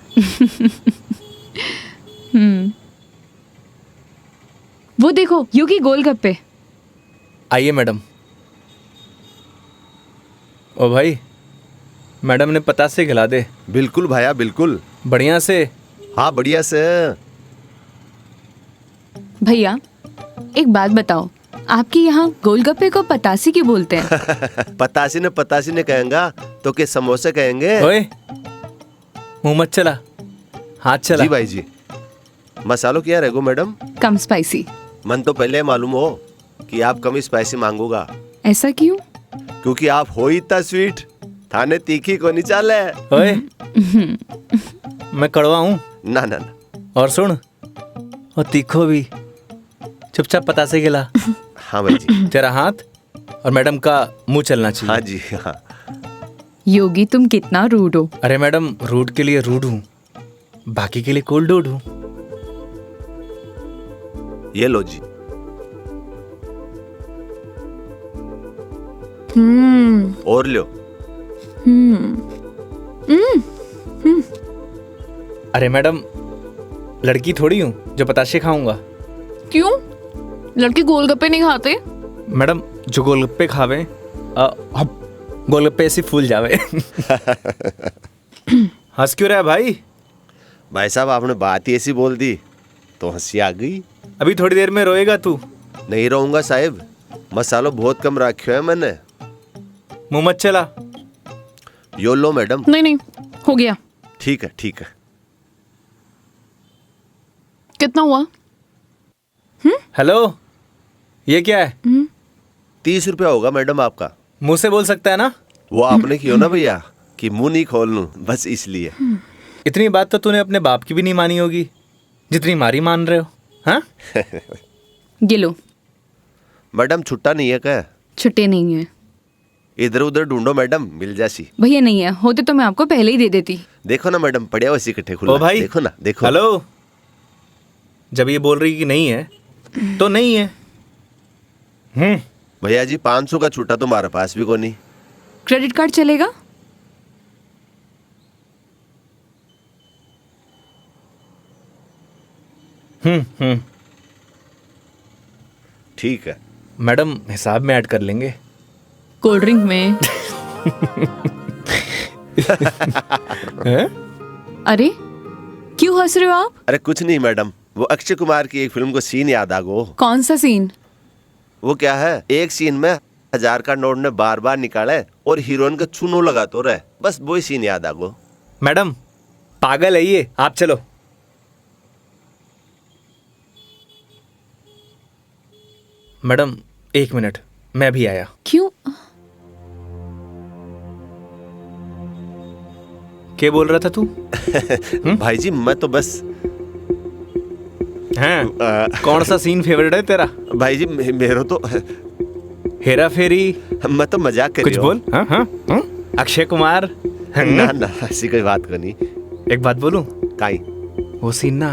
वो देखो योगी गोलगप्पे। आइए मैडम। ओ भाई, मैडम ने पतासे खिला दे। बिल्कुल भाया बिल्कुल। बढ़िया से। हाँ बढ़िया से। भैया एक बात बताओ, आपके यहाँ गोलगप्पे को पतासी क्यों बोलते हैं? पतासी ने कहेंगा तो के समोसे कहेंगे। ओए, मुंह मत चला, हाथ चला। जी भाई जी। मसालो क्या रहेगो मैडम? कम स्पाइसी। मन तो पहले मालूम हो कि आप कम स्पाइसी मांगोगा, ऐसा क्यों? क्योंकि आप हो ही इतना स्वीट, थाने तीखी को नहीं चाले। ओए, मैं कड़वा हूँ? ना ना ना। और सुन, और तीखो भी। चुपचाप पतासे खिला। हाँ भाई जी। तेरा हाथ और मैडम का मुंह चलना चाहिए। हाँ जी हाँ। योगी तुम कितना रूड हो। अरे मैडम, रूड के लिए रूड हूँ, बाकी के लिए कोल्ड डूड हूँ। ये लो जी। और लो। अरे मैडम, लड़की थोड़ी हूँ जो पताशे खाऊंगा। क्यों? लड़के गोलगप्पे नहीं खाते? मैडम, जो गोलगप्पे खावे गोलगप्पे ऐसे फूल जावे। हंस क्यों रहा है भाई? भाई साहब आपने बात ही ऐसी बोल दी तो हंसी आ गई। अभी थोड़ी देर में रोएगा तू। नहीं रहूंगा साहब, मसालो बहुत कम रखा है मैंने। मुंह मत चला। यो लो मैडम। नहीं, हो गया। ठीक है ठीक है। कितना हुआ? हेलो, ये क्या है? 30 रुपया होगा मैडम आपका। मुंह से बोल सकता है ना? वो आपने क्यों ना भैया कि मुंह नहीं खोल लूं, बस इसलिए। इतनी बात तो तूने अपने बाप की भी नहीं मानी होगी जितनी मारी मान रहे हो। हाँ? ये लो। मैडम छुट्टा नहीं है क्या? छुट्टे नहीं है इधर उधर ढूंढो मैडम, मिल जासी। भैया। नहीं है, होते तो मैं आपको पहले ही दे देती। देखो ना मैडम, पड़िया वैसे इकट्ठे खुला। ओ भाई, देखो ना, देखो। हेलो, जब ये बोल रही कि नहीं है तो नहीं है। भैया जी 500 का छुट्टा तुम्हारे पास भी को नहीं। क्रेडिट कार्ड चलेगा? ठीक है मैडम, हिसाब में ऐड कर लेंगे। कोल्ड ड्रिंक में। हैं? अरे क्यों हंस रहे हो आप? अरे कुछ नहीं मैडम, वो अक्षय कुमार की एक फिल्म को सीन याद आ गो। कौन सा सीन? वो क्या है, एक सीन में 1000 का नोट ने बार बार निकाले और हीरोइन का चूनो लगा तो रहे, बस वो ही सीन याद आ गो। मैडम, पागल है ये, आप चलो। मैडम 1 मिनट, मैं भी आया। क्यों? क्या बोल रहा था तू? भाई जी मैं तो बस हैं? कौन सा सीन फेवरेट है तेरा? भाई जी मेरा तो हेरा फेरी? मैं तो मजाक कर कुछ रही हूँ। बोल। हाँ हाँ हाँ? अक्षय कुमार? ना ना ऐसी कोई बात को नहीं। एक बात बोलूं? काई? वो सीन ना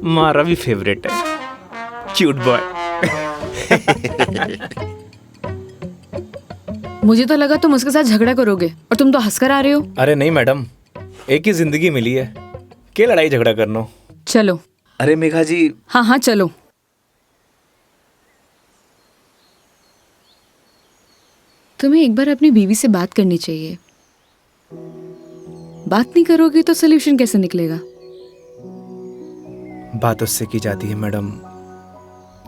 हमारा भी फेवरेट है। Cute boy. मुझे तो लगा तुम उसके साथ झगड़ा करोगे और तुम तो हंसकर आ रहे हो। अरे नहीं मैडम, एक ही जिंदगी मिली है, क्या लड़ाई झगड़ा करना। चलो। अरे मेघा जी। हाँ हाँ चलो। तुम्हें एक बार अपनी बीवी से बात करनी चाहिए। बात नहीं करोगी तो सोल्यूशन कैसे निकलेगा? बात उससे की जाती है मैडम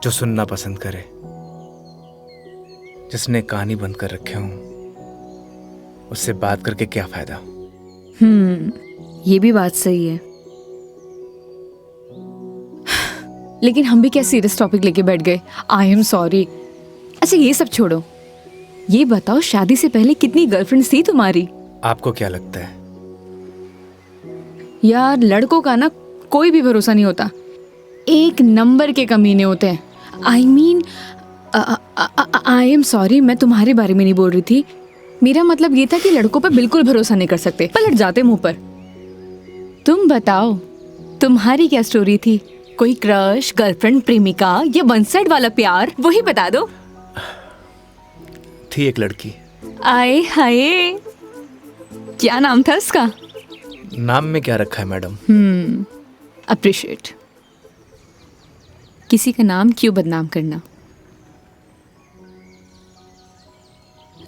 जो सुनना पसंद करे, जिसने कहानी बंद कर रखे हूं। उससे बात करके क्या फायदा? ये भी बात सही है। लेकिन हम भी क्या सीरियस टॉपिक लेके बैठ गए। आई एम सॉरी। अच्छा ये सब छोड़ो, ये बताओ शादी से पहले कितनी गर्लफ्रेंड्स थी तुम्हारी? आपको क्या लगता है? यार लड़कों का ना कोई भी भरोसा नहीं होता, एक नंबर के कमीने होते हैं। I mean I am sorry, मैं तुम्हारे बारे में नहीं बोल रही थी। मेरा मतलब ये था कि लड़कों पर बिल्कुल भरोसा नहीं कर सकते, पलट जाते मुंह पर। तुम बताओ तुम्हारी क्या स्टोरी थी? कोई क्रश, गर्लफ्रेंड, प्रेमिका या वन साइड वाला प्यार, वही बता दो। थी एक लड़की। आए हाय, क्या नाम था उसका? नाम में क्या रखा है मैडम? अप्रिशिएट। किसी का नाम क्यों बदनाम करना।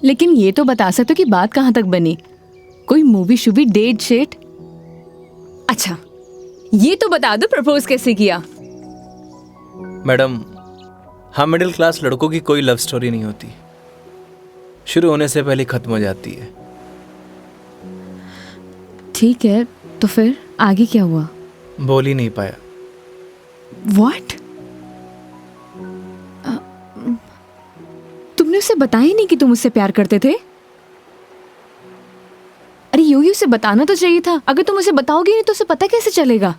लेकिन ये तो बता सकते हो कि बात कहाँ तक बनी? कोई मूवी शूवी, डेट शेट? अच्छा ये तो बता दो प्रपोज कैसे किया? मैडम, हम मिडिल क्लास लड़कों की कोई लव स्टोरी नहीं होती, शुरू होने से पहले खत्म हो जाती है। ठीक है, तो फिर आगे क्या हुआ? बोल ही नहीं पाया। What? तुमने उसे बताया ही नहीं कि तुम उससे प्यार करते थे? अरे योगी, उसे बताना तो चाहिए था। अगर तुम उसे बताओगे नहीं तो उसे पता कैसे चलेगा?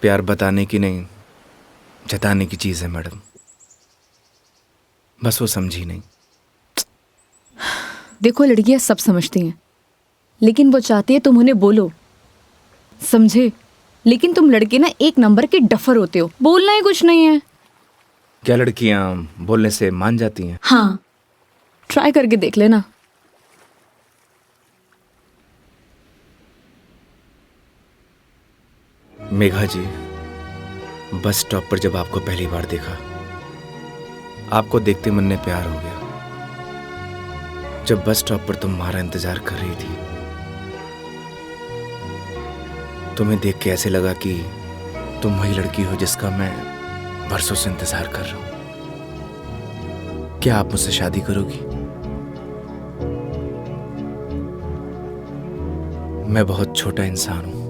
प्यार बताने की नहीं, जताने की चीज है मैडम, बस वो समझी नहीं। देखो लड़कियां सब समझती हैं, लेकिन वो चाहती है तुम उन्हें बोलो, समझे? लेकिन तुम लड़के ना एक नंबर के डफर होते हो, बोलना ही कुछ नहीं है। क्या लड़कियां बोलने से मान जाती हैं? हाँ, ट्राई करके देख लेना। मेघा जी, बस स्टॉप पर जब आपको पहली बार देखा, आपको देखते मन में प्यार हो गया। जब बस स्टॉप पर तुम हमारा इंतजार कर रही थी, तुम्हें देख के ऐसे लगा कि तुम वही लड़की हो जिसका मैं बरसों से इंतजार कर रहा हूं। क्या आप मुझसे शादी करोगी? मैं बहुत छोटा इंसान हूं,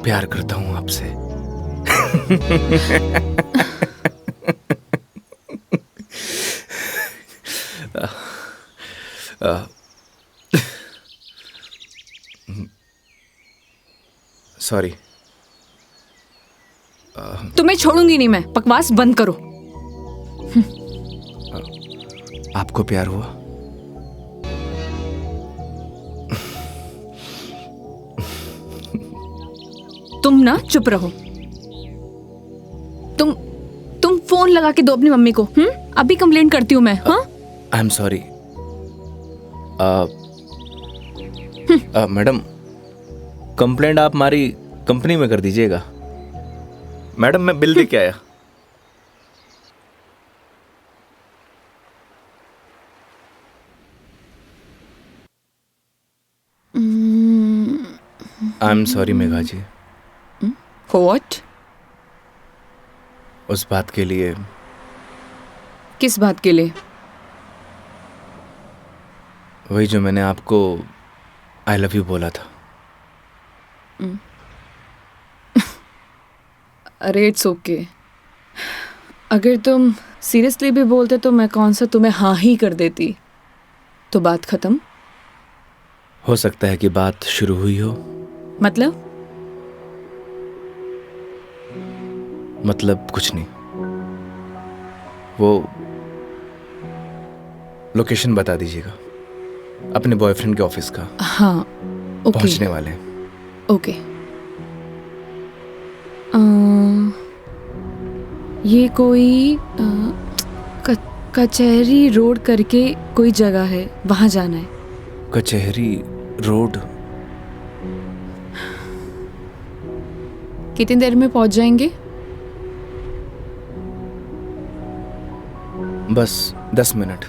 प्यार करता हूं आपसे। सॉरी। तुम्हें छोड़ूंगी नहीं मैं, बकवास बंद करो। आपको प्यार हुआ? तुम ना चुप रहो। तुम फोन लगा के दो अपनी मम्मी को। अभी कंप्लेंट करती हूँ मैं। हाँ, आई एम सॉरी। मैडम, कंप्लेंट आप हमारी कंपनी में कर दीजिएगा। मैडम, मैं बिल दे के आया। I am sorry Megha ji. What? उस बात के लिए। किस बात के लिए? वही जो मैंने आपको आई लव यू बोला था। अरे इट्स ओके। अगर तुम सीरियसली भी बोलते तो मैं कौन सा तुम्हें हाँ ही कर देती, तो बात खत्म। हो सकता है कि बात शुरू हुई हो। मतलब कुछ नहीं। वो लोकेशन बता दीजिएगा अपने बॉयफ्रेंड के ऑफिस का। हाँ ओके। पहुंचने वाले हैं। ओके। ये कोई कचहरी रोड करके कोई जगह है, वहां जाना है। कचहरी रोड? कितनी देर में पहुंच जाएंगे? बस 10 मिनट।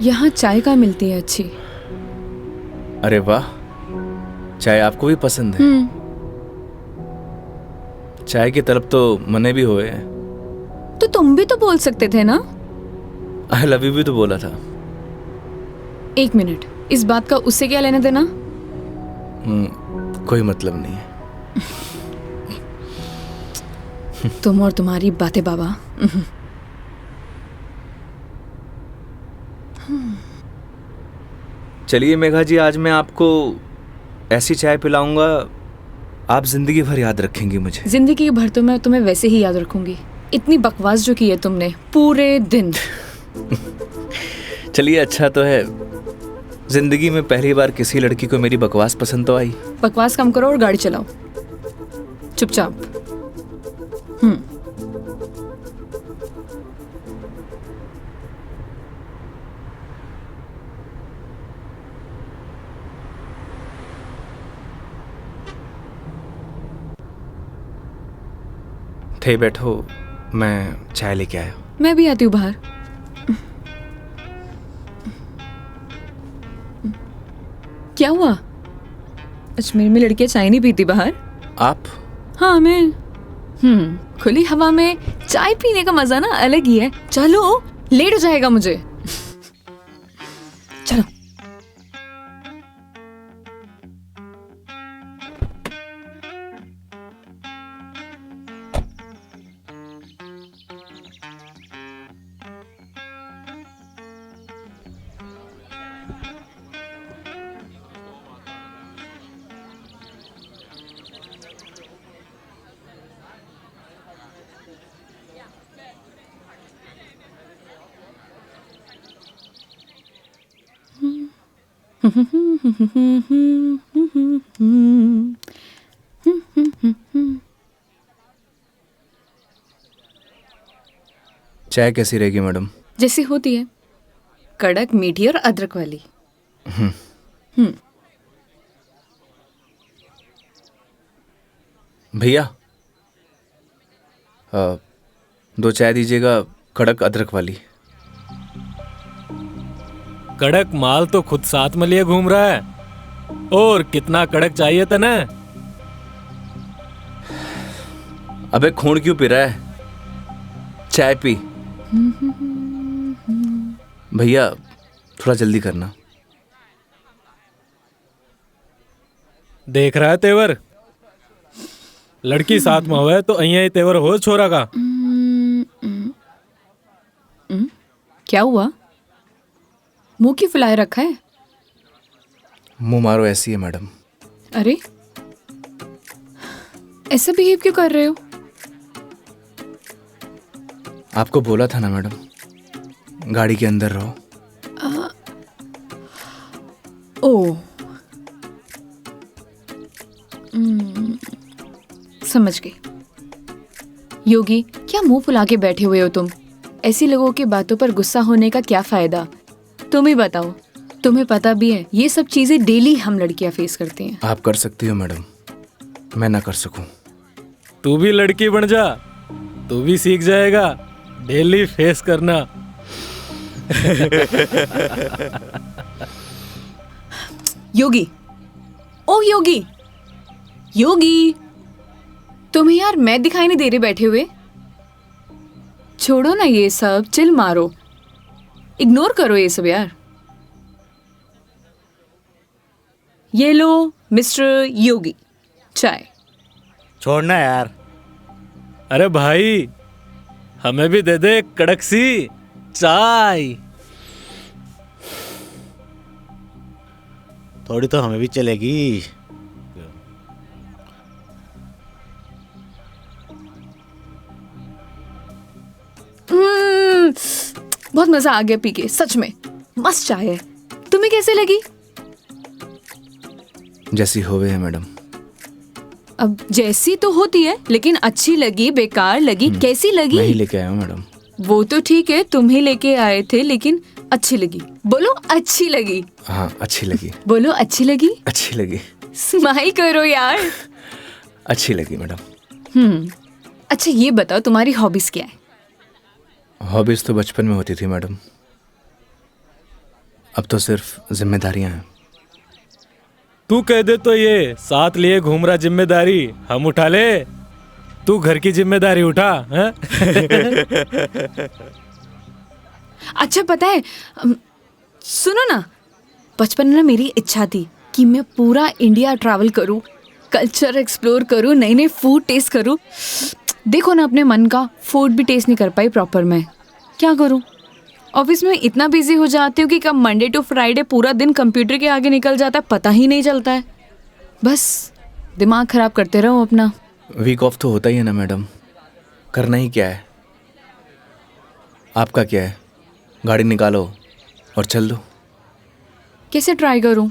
यहाँ चाय का मिलती है अच्छी। अरे वाह, चाय आपको भी पसंद है? चाय की तरफ तो मने भी हुए हैं। तो तुम भी तो बोल सकते थे ना। आई लव यू भी तो बोला था। एक मिनट, इस बात का उससे क्या लेना देना? कोई मतलब नहीं है। तुम और तुम्हारी बातें बाबा। चलिए मेघा जी, आज मैं आपको ऐसी चाय पिलाऊंगा, आप जिंदगी भर याद रखेंगी मुझे। जिंदगी भर तो मैं तुम्हें वैसे ही याद रखूंगी। इतनी बकवास जो की है तुमने पूरे दिन। चलिए अच्छा तो है, जिंदगी में पहली बार किसी लड़की को मेरी बकवास पसंद तो आई। बकवास कम करो और गाड़ी चलाओ चुपचाप। थे बैठो, मैं चाय लेके आया। मैं भी आती हूँ बाहर। क्या हुआ? अजमेर में लड़कियां चाय नहीं पीती बाहर? आप? हाँ मैं। खुली हवा में चाय पीने का मजा ना अलग ही है। चलो, लेट हो जाएगा मुझे। चलो। चाय कैसी रहेगी मैडम? जैसी होती है, कड़क, मीठी और अदरक वाली। भैया, 2 चाय दीजिएगा, कड़क अदरक वाली। कड़क माल तो खुद साथ में लिए घूम रहा है, और कितना कड़क चाहिए था ना? अबे खून क्यों पी रहा है? चाय पी। भैया थोड़ा जल्दी करना। देख रहा है तेवर? लड़की साथ में हुआ है तो अहिया ही तेवर हो छोरा का। क्या हुआ? मुंह क्यों फुलाए रखा है? मुंह मारो ऐसी है मैडम। अरे, ऐसा बिहेव क्यों कर रहे हो? आपको बोला था ना मैडम, गाड़ी के अंदर रहो। ओ, समझ गई। योगी, क्या मुंह फुला के बैठे हुए हो तुम? ऐसी लोगों की बातों पर गुस्सा होने का क्या फायदा? तुम ही बताओ। तुम्हें पता भी है ये सब चीजें डेली हम लड़कियां फेस करती हैं। आप कर सकती हो मैडम, मैं ना कर सकूं। तू भी लड़की बन जा, तू भी सीख जाएगा डेली फेस करना। योगी, ओ योगी, योगी, तुम्हें यार मैं दिखाई नहीं दे रही बैठे हुए? छोड़ो ना ये सब, चिल मारो, इग्नोर करो ये सब यार। ये लो मिस्टर योगी, चाय। छोड़ना यार। अरे भाई, हमें भी दे दे कड़क सी चाय। थोड़ी तो हमें भी चलेगी। बहुत मजा आ गया पी के, सच में मस्त चाय है। तुम्हें कैसे लगी? जैसी होवे है मैडम। अब जैसी तो होती है, लेकिन अच्छी लगी, बेकार लगी, कैसी लगी? मैं ही लेके आया हूँ मैडम। वो तो ठीक है, तुम ही लेके आए थे, लेकिन अच्छी लगी। बोलो अच्छी लगी। हाँ अच्छी लगी। बोलो अच्छी लगी। अच्छी लगी। स्माइल करो यार। अच्छी लगी मैडम। अच्छा ये बताओ, तुम्हारी हॉबीज क्या है? हॉबीज तो बचपन में होती थी मैडम, अब तो सिर्फ जिम्मेदारियां हैं। तू कह दे तो ये साथ लिए घूम रहा जिम्मेदारी हम उठा ले। तू घर की जिम्मेदारी उठा हैं? अच्छा पता है, सुनो ना, बचपन में ना मेरी इच्छा थी कि मैं पूरा इंडिया ट्रैवल करूं, कल्चर एक्सप्लोर करूं, नए नए फूड टेस्ट करूं। देखो ना, अपने मन का फूड भी टेस्ट नहीं कर पाई प्रॉपर मैं। क्या करूं? ऑफिस में इतना बिजी हो जाती हूँ कि कब मंडे टू फ्राइडे पूरा दिन कंप्यूटर के आगे निकल जाता है, पता ही नहीं चलता है। बस दिमाग खराब करते रहो अपना। वीक ऑफ तो होता ही है ना मैडम, करना ही क्या है। आपका क्या है, गाड़ी निकालो और चल दो। कैसे ट्राई करूं?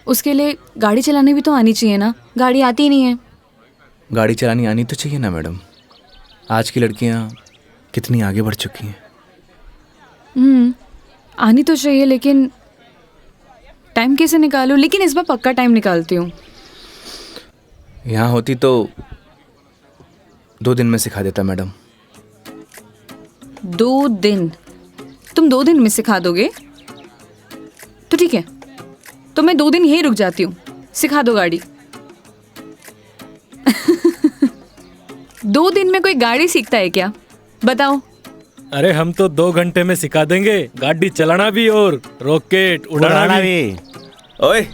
उसके लिए गाड़ी चलानी भी तो आनी चाहिए ना, गाड़ी आती ही नहीं है। गाड़ी चलानी आनी तो चाहिए ना मैडम, आज की लड़कियां कितनी आगे बढ़ चुकी हैं। आनी तो चाहिए, लेकिन टाइम कैसे निकालूं? लेकिन इस बार पक्का टाइम निकालती हूँ। यहाँ होती तो 2 दिन में सिखा देता मैडम। 2 दिन? तुम 2 दिन में सिखा दोगे? तो ठीक है, तो मैं 2 दिन यहीं रुक जाती हूँ, सिखा दो गाड़ी। 2 दिन में कोई गाड़ी सीखता है क्या? बताओ। अरे हम तो 2 घंटे में सिखा देंगे, गाड़ी चलाना भी और रॉकेट उड़ाना भी। ओए,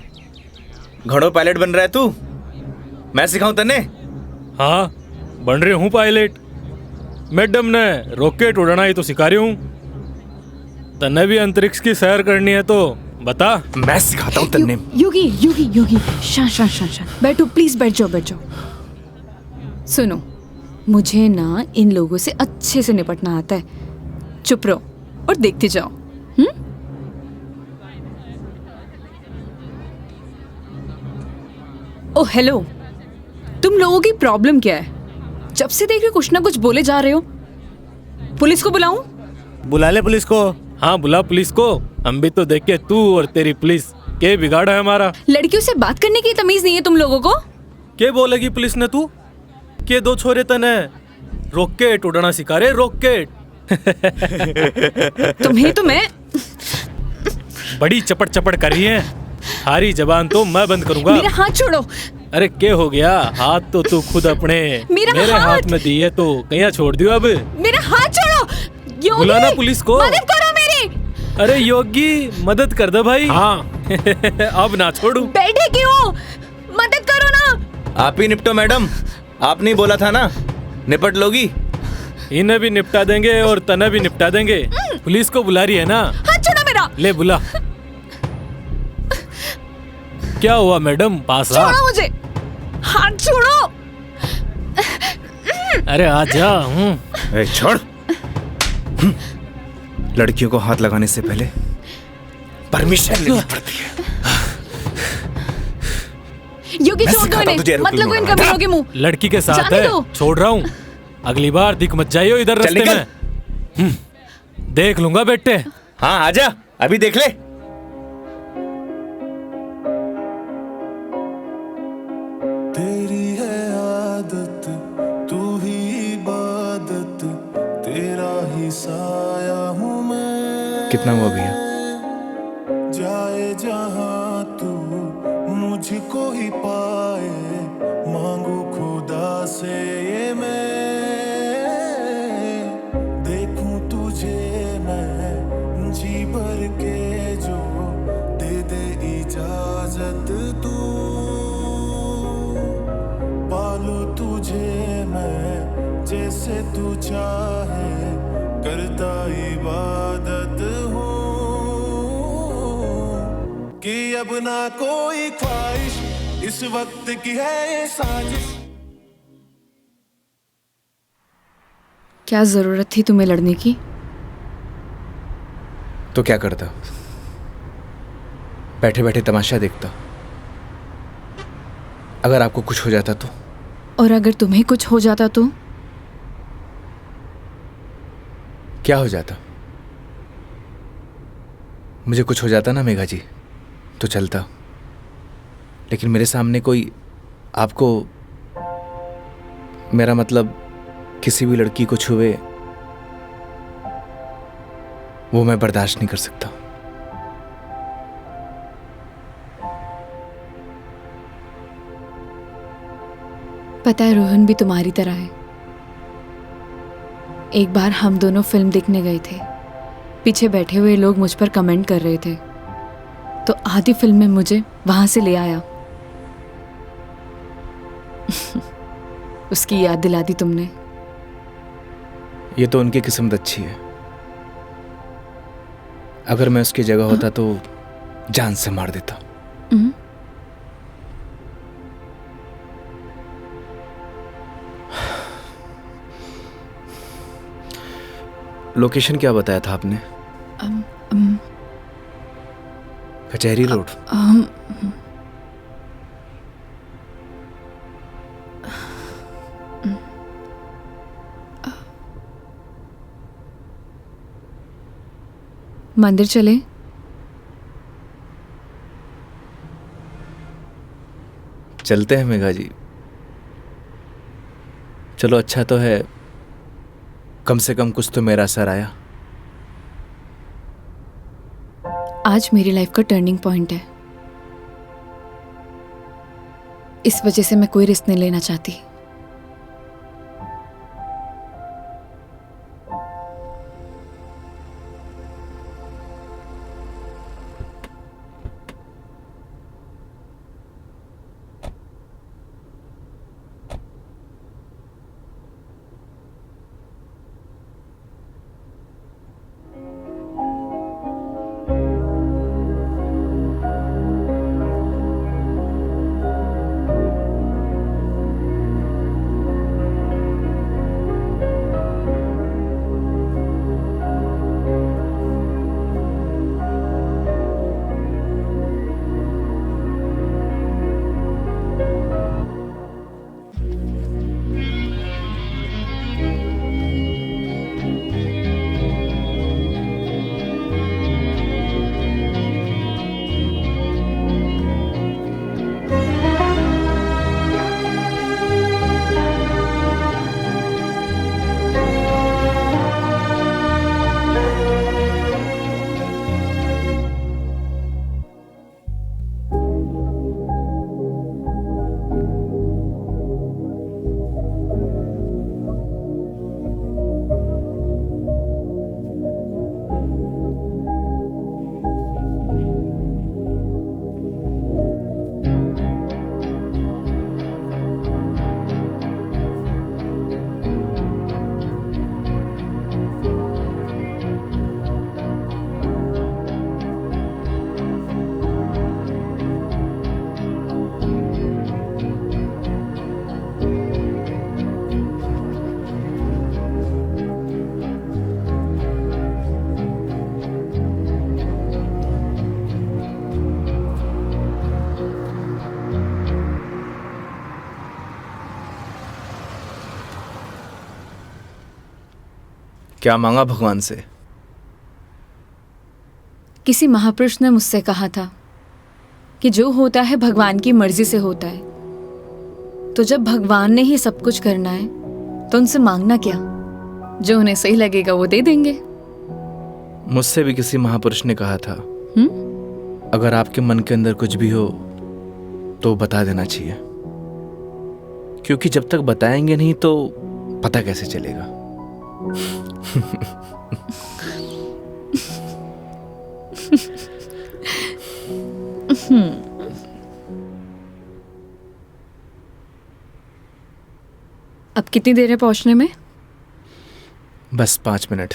घोड़ो पायलट बन रहा है तू? मैं सिखाऊं तन्ने? हाँ, बन रहे हूँ पायलट। मैडम ने रॉकेट उड़ाना ही तो सिखा रही हूँ। तन्ने भी अंतरिक्ष की सैर करनी है तो बता। मैं सिखाता हूँ तन्ने। योगी योगी योगी, शांत शांत शांत शांत, बैठो प्लीज, बैठ जाओ बैठ जाओ। सुनो, मुझे ना इन लोगों से अच्छे से निपटना आता है। चुप रहो और देखते जाओ। ओह हेलो, तुम लोगों की प्रॉब्लम क्या है? जब से देख रहे हो कुछ ना कुछ बोले जा रहे हो। पुलिस को बुलाऊं? बुला ले पुलिस को। हाँ बुला पुलिस को, हम भी तो देखे तू और तेरी पुलिस के बिगाड़ा है हमारा। लड़कियों से बात करने की तमीज नहीं है तुम लोगों को? के बोलेगी पुलिस ने तू के 2 छोरे तने रॉकेट उड़ाना सिखा रहे, रॉकेट। तुम्हें तो मैं बड़ी चपड़ चपड़ कर रही है, हारी जबान तो मैं बंद करूंगा। मेरा हाथ छोड़ो। अरे क्या हो गया? हाथ तो तू खुद अपने मेरे हाथ में दी है तो कहीं छोड़ दियो अब। मेरा हाथ छोड़ो। योगी, बुलाना पुलिस को। मदद करो मेरी। अरे योगी मदद कर दे भाई। हाँ। अब ना छोड़ू। बैठे क्यों? मदद करो ना। आप ही निपटो मैडम, आपने ही बोला था ना निपट लोगी। इन्हें भी निपटा देंगे और तने भी निपटा देंगे। पुलिस को बुला रही है ना? हाथ छोड़ो मेरा। ले बुला। क्या हुआ मैडम? पास आ। छोड़ो मुझे, हाथ छोड़ो। अरे आजा। छोड़। लड़कियों को हाथ लगाने से पहले परमिशन लेनी पड़ती है। योगी छोड़ दो इन्हें, मत लगो इन कमीनों के मुंह। लड़की के साथ जाने है, दो। छोड़ रहा हूँ। अगली बार दिख मत जाइयो इधर रास्ते में। देख लूंगा बेटे। हाँ आजा, अभी देख ले। तेरी है आदत, तू ही इबादत, तेरा ही साया हूँ मैं। कितना हुआ भैया? जाए जहाँ तू मुझको ही पाए, मांगू खुदा से ये मैं। देखूं तुझे मैं जी भर के, जो दे दे इजाजत तू। पालू तुझे मैं जैसे तू चाहे, करता इबादत हूँ। कि अब ना कोई ख्वाहिश इस वक्त की है साजिश। क्या जरूरत थी तुम्हें लड़ने की? तो क्या करता? बैठे बैठे तमाशा देखता। अगर आपको कुछ हो जाता तो? और अगर तुम्हें कुछ हो जाता तो? क्या हो जाता? मुझे कुछ हो जाता ना मेघा जी तो चलता, लेकिन मेरे सामने कोई आपको, मेरा मतलब किसी भी लड़की को छुए, वो मैं बर्दाश्त नहीं कर सकता। पता है रोहन भी तुम्हारी तरह है, एक बार हम दोनों फिल्म देखने गए थे। पीछे बैठे हुए लोग मुझ पर कमेंट कर रहे थे, तो आधी फिल्म में मुझे वहां से ले आया। उसकी याद दिला दी तुमने। ये तो उनकी किस्मत अच्छी है। अगर मैं उसकी जगह होता तो जान से मार देता। लोकेशन क्या बताया था आपने? कचहरी रोड। मंदिर चले? चलते हैं मेघा जी। चलो, अच्छा तो है, कम से कम कुछ तो मेरा असर आया। आज मेरी लाइफ का टर्निंग पॉइंट है। इस वजह से मैं कोई रिस्क नहीं लेना चाहती। क्या मांगा भगवान से? किसी महापुरुष ने मुझसे कहा था कि जो होता है भगवान की मर्जी से होता है। तो जब भगवान ने ही सब कुछ करना है तो उनसे मांगना क्या? जो उन्हें सही लगेगा वो दे देंगे। मुझसे भी किसी महापुरुष ने कहा था, अगर आपके मन के अंदर कुछ भी हो तो बता देना चाहिए, क्योंकि जब तक बताएंगे नहीं तो पता कैसे चलेगा। अब कितनी देर है पहुंचने में? बस 5 मिनट।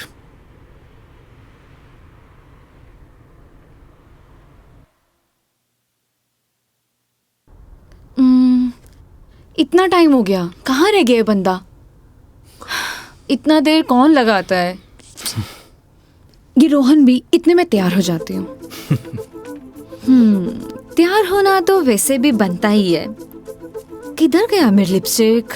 इतना टाइम हो गया, कहाँ रह गया ये बंदा? इतना देर कौन लगाता है? ये रोहन भी, इतने में तैयार हो जाती हूँ। तैयार होना तो वैसे भी बनता ही है। किधर गया मेरी लिपस्टिक?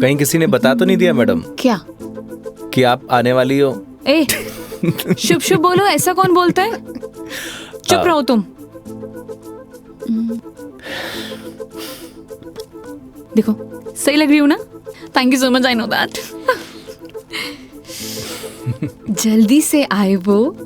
कहीं किसी ने बता तो नहीं दिया मैडम क्या कि आप आने वाली हो? ए, शुभ शुभ बोलो, ऐसा कौन बोलता है? चुप रहो तुम। देखो सही लग रही हूँ ना? Thank you so much, I know that. जल्दी से आए वो।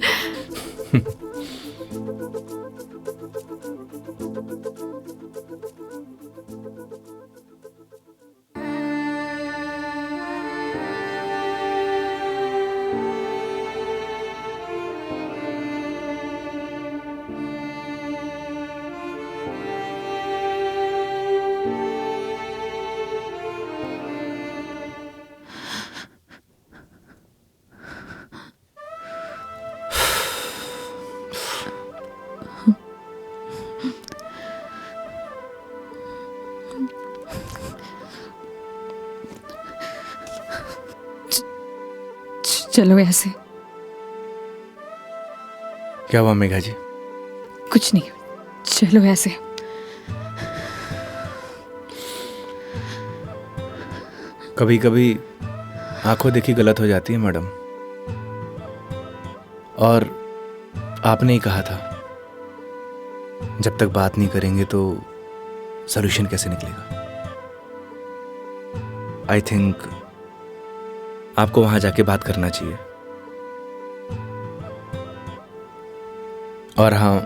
चलो ऐसे। क्या हुआ मेघा जी? कुछ नहीं, चलो ऐसे। कभी कभी आंखों देखी गलत हो जाती है मैडम, और आपने ही कहा था जब तक बात नहीं करेंगे तो सॉल्यूशन कैसे निकलेगा। आई थिंक आपको वहां जाके बात करना चाहिए। और हाँ,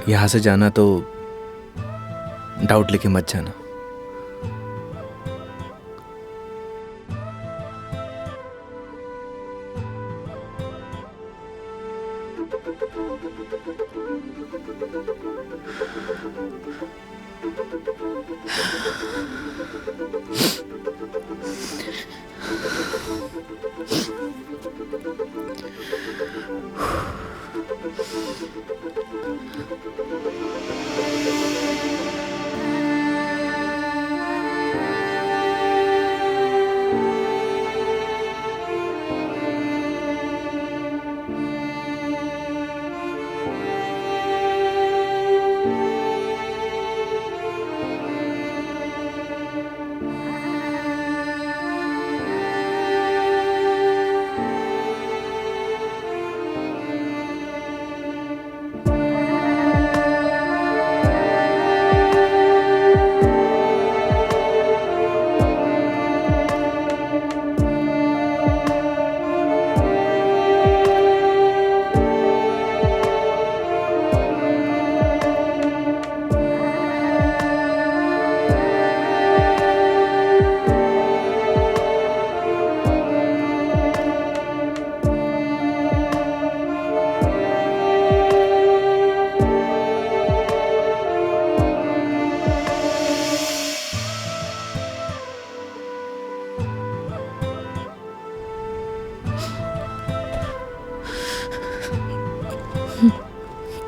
यहां से जाना तो डाउट लेके मत जाना।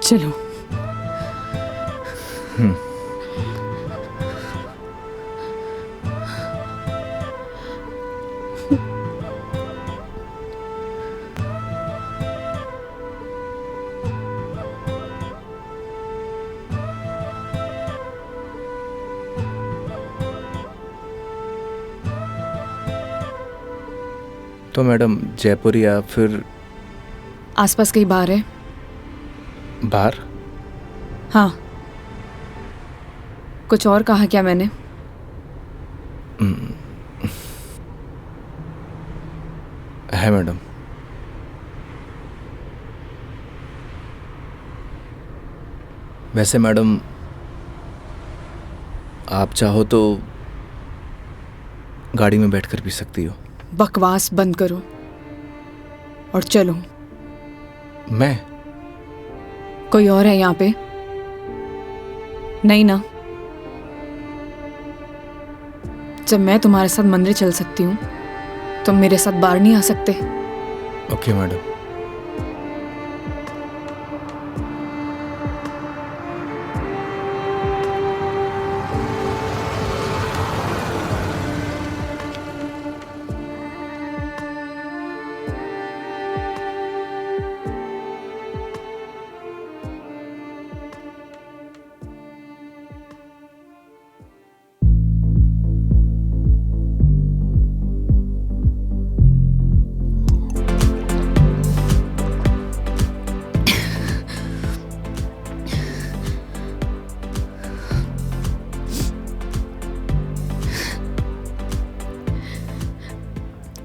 चलो। तो मैडम जयपुर या फिर आसपास कहीं बार है? बाहर? हाँ। कुछ और कहा क्या मैंने? है मैडम। वैसे मैडम आप चाहो तो गाड़ी में बैठकर पी सकती हो। बकवास बंद करो और चलो। मैं? कोई और है यहाँ पे? नहीं ना? जब मैं तुम्हारे साथ मंदिर चल सकती हूँ, तुम मेरे साथ बाहर नहीं आ सकते? Okay madam.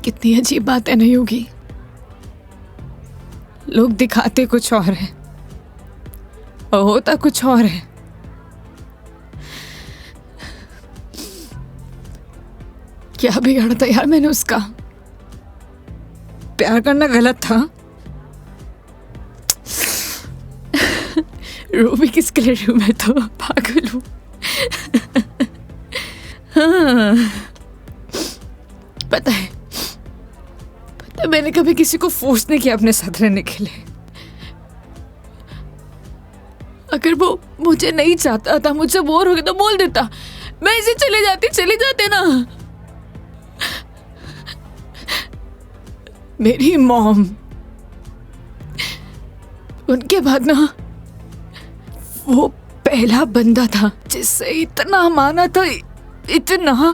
कितनी अजीब बात है ना योगी। लोग दिखाते कुछ और है और होता कुछ और है। क्या बिगाड़ा था यार मैंने उसका? प्यार करना गलत था? रो भी किसके लिए रू? मैं तो पागल हूं। हाँ, पता है मैंने कभी किसी को फोर्स नहीं किया अपने साथ रहने के लिए। अगर वो मुझे नहीं चाहता था, मुझसे बोर हो गया तो बोल देता, मैं इसे चले जाते ना। मेरी मॉम, उनके बाद ना वो पहला बंदा था जिससे इतना माना था, इतना।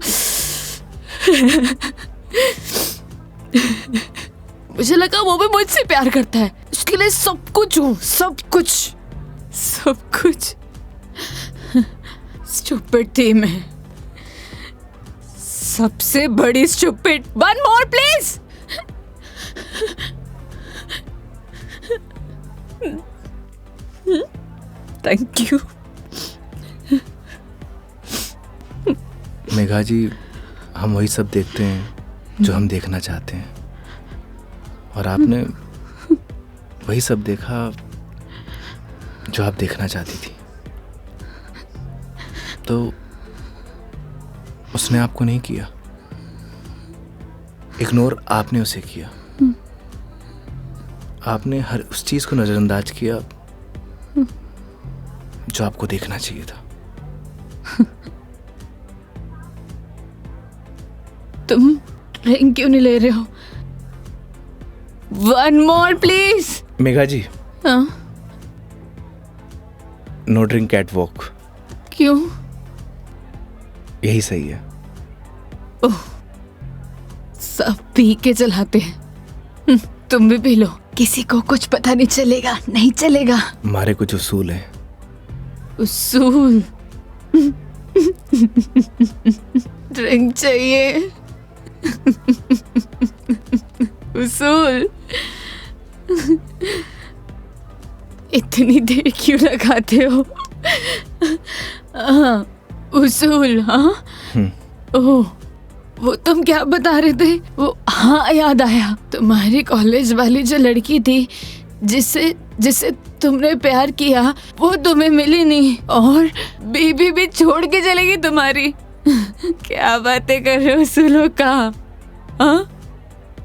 मुझे लगा वो भी मुझसे प्यार करता है, उसके लिए सब कुछ हूँ, सब कुछ, सब कुछ। स्टूपिड थी मैं, सबसे बड़ी stupid. One more please. Thank you. Megha ji, हम वही सब देखते हैं जो हम देखना चाहते हैं, और आपने वही सब देखा जो आप देखना चाहती थी। तो उसने आपको नहीं किया, इग्नोर आपने उसे किया। आपने हर उस चीज को नजरअंदाज किया जो आपको देखना चाहिए था। तुम ड्रिंक क्यों नहीं ले रहे हो? One more please. Megha ji, हाँ? No drink at walk. क्यों? यही सही है। ओह, सब पी के चलाते हैं। तुम भी पी लो, किसी को कुछ पता नहीं चलेगा, नहीं चलेगा। हमारे कुछ उसूल हैं। उसूल? ड्रिंक चाहिए। उसूल? इतनी देर क्यों लगाते हो? हाँ, उसूल। हाँ, ओह, वो तुम क्या बता रहे थे? वो, हाँ याद आया, तुम्हारी कॉलेज वाली जो लड़की थी जिससे जिससे तुमने प्यार किया, वो तुम्हें मिली नहीं, और बीबी भी छोड़ के चलेगी तुम्हारी। क्या बातें कर रहे हो उसूलों का? हाँ?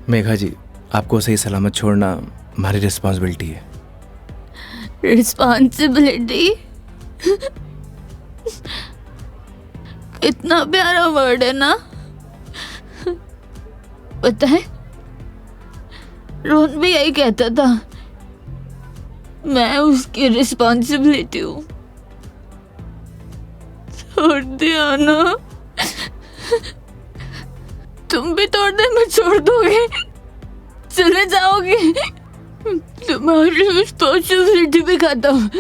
मेघा जी, आपको सही सलामत छोड़ना हमारी रिस्पॉन्सिबिलिटी है। रिस्पॉन्सिबिलिटी? कितना प्यारा वर्ड है ना? पता है, रोहन भी यही कहता था, मैं उसकी रिस्पॉन्सिबिलिटी हूँ। छोड़ दिया ना? तुम भी थोड़े में छोड़ दोगे, चले जाओगे, तुम्हारी रिस्पॉन्सिबिलिटी भी खत्म।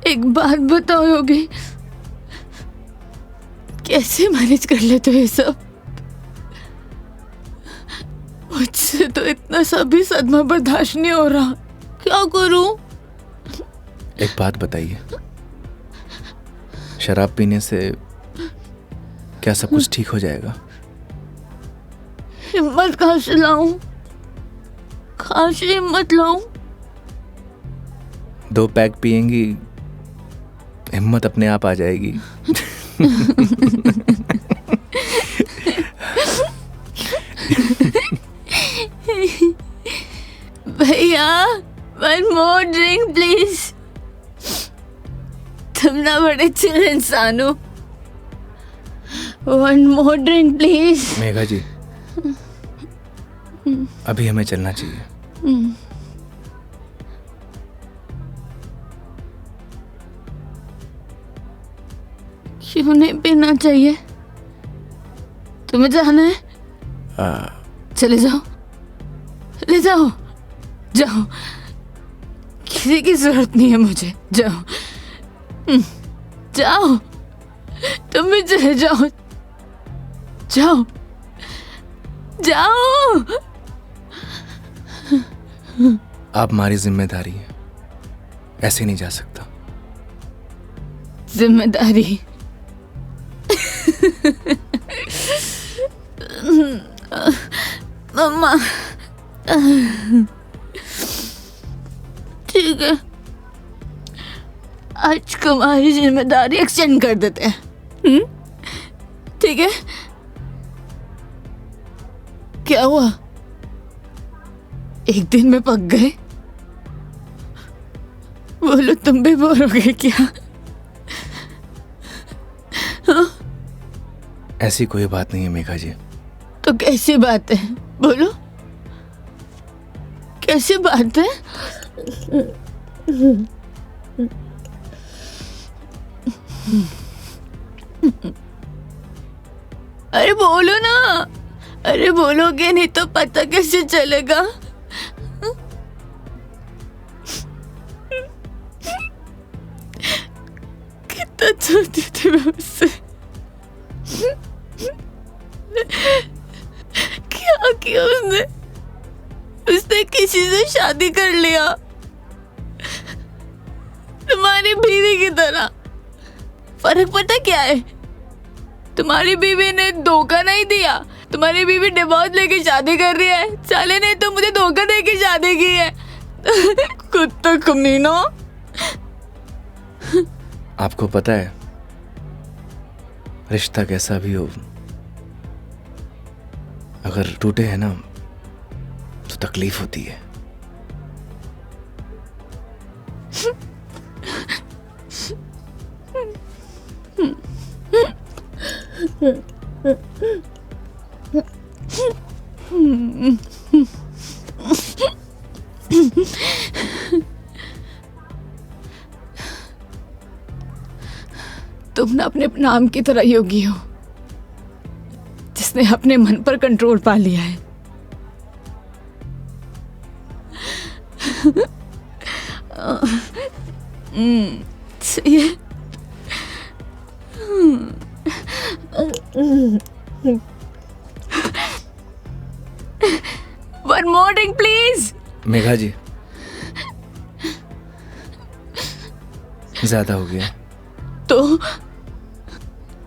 एक बात बताओ योगी, कैसे मैनेज कर लेते हो ये सब? मुझसे तो इतना सा भी सदमा बर्दाश्त नहीं हो रहा, क्या करूं? एक बात बताइए, शराब पीने से क्या सब कुछ ठीक हो जाएगा? हिम्मत कहाँ से लाऊं? कहाँ से हिम्मत लाऊं? 2 पैक पिएंगी, हिम्मत अपने आप आ जाएगी। भैया, वन मोर ड्रिंक प्लीज। तुम ना बड़े चिल इंसान हो। One more drink please. Megha ji, अभी हमें चलना चाहिए। क्यों नहीं पीना चाहिए? तुम्हें जाना है? चले जाओ, ले जाओ, जाओ, किसी की जरूरत नहीं है मुझे, जाओ, जाओ, तुम भी चले जाओ, जाओ, जाओ। आप हमारी जिम्मेदारी है, ऐसे नहीं जा सकता। जिम्मेदारी? मम्मा, ठीक है, आज तुम्हारी जिम्मेदारी एक्सटेंड कर देते हैं। ठीक है? क्या हुआ? एक दिन में पक गए? बोलो, तुम भी बोर हो गए क्या? हाँ? ऐसी कोई बात नहीं है मेघा जी। तो कैसी बात है? बोलो, कैसी बात है? अरे बोलो ना, अरे बोलोगे नहीं तो पता कैसे चलेगा? कितना चाहती थी मैं उससे, क्या किया उसने? उसने किसी से शादी कर लिया, तुम्हारी बीवी की तरह। फर्क पता क्या है? तुम्हारी बीवी ने धोखा नहीं दिया, तुम्हारी बीवी डिवोर्स लेके शादी कर रही है। साले ने तो मुझे धोखा दे के शादी की है। कुत्ता कमीना। आपको पता है, रिश्ता कैसा भी हो, अगर टूटे है ना तो तकलीफ होती है। तुम ना अपने नाम की तरह योगी हो, जिसने अपने मन पर कंट्रोल पा लिया है। सही है। One more drink, please. Megha जी, ज्यादा हो गया। तो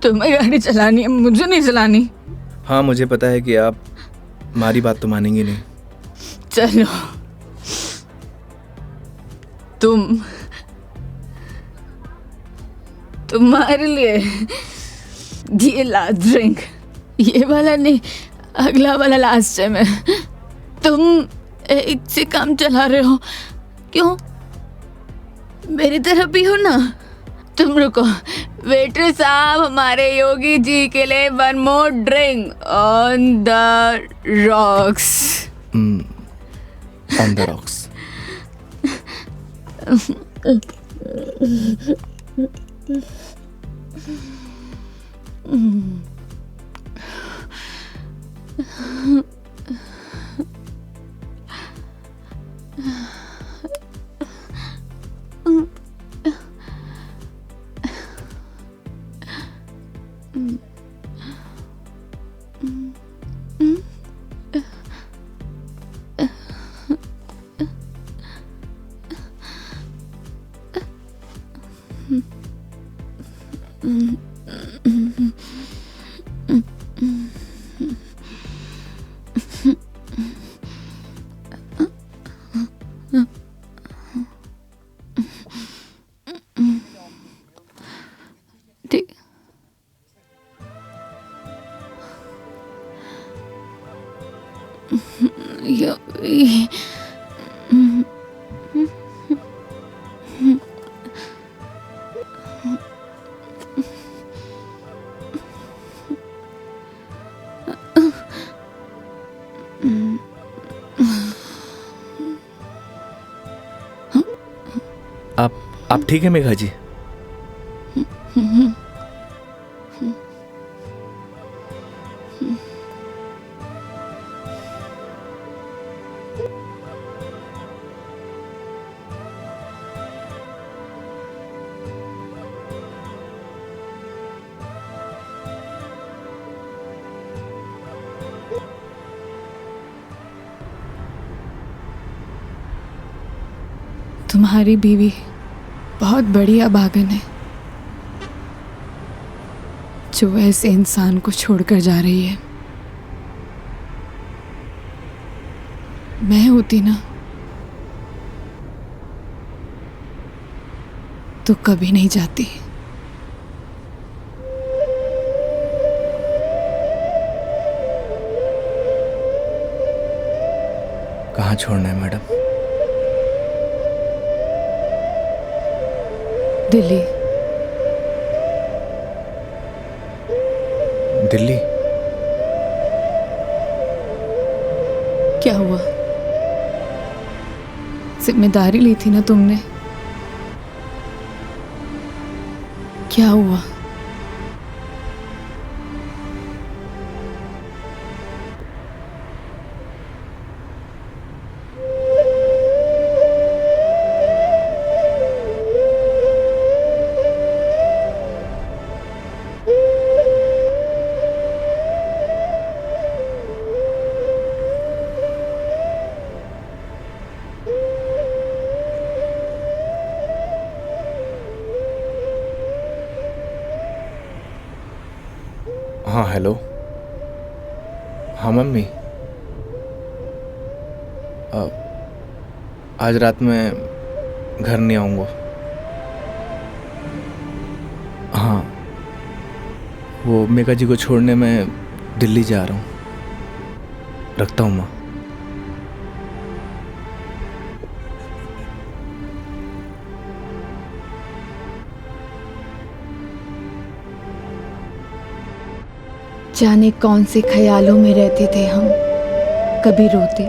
तुम्हें गाड़ी चलानी है, मुझे नहीं चलानी। हाँ, मुझे पता है कि आप हमारी बात तो मानेंगे नहीं। चलो, तुम्हारे लिए ये लास्ट ड्रिंक, ये वाला नहीं, अगला वाला लास्ट टाइम है। तुम एक से काम चला रहे हो, क्यों? मेरी तरह भी हो ना। तुम रुको, वेटर साहब, हमारे योगी जी के लिए one more drink on the rocks. On the rocks. आप ठीक है मेघा जी? तुम्हारी बीवी बहुत बड़ी अभागन है जो ऐसे इंसान को छोड़कर जा रही है। मैं होती ना तो कभी नहीं जाती। कहाँ छोड़ना है मैडम? दिल्ली। दिल्ली? क्या हुआ? जिम्मेदारी ली थी ना तुमने, क्या हुआ? हाँ हेलो। हाँ मम्मी, आज रात में घर नहीं आऊँगा। हाँ, वो मेघा जी को छोड़ने मैं दिल्ली जा रहा हूँ। रखता हूँ माँ। जाने कौन से ख्यालों में रहते थे हम, कभी रोते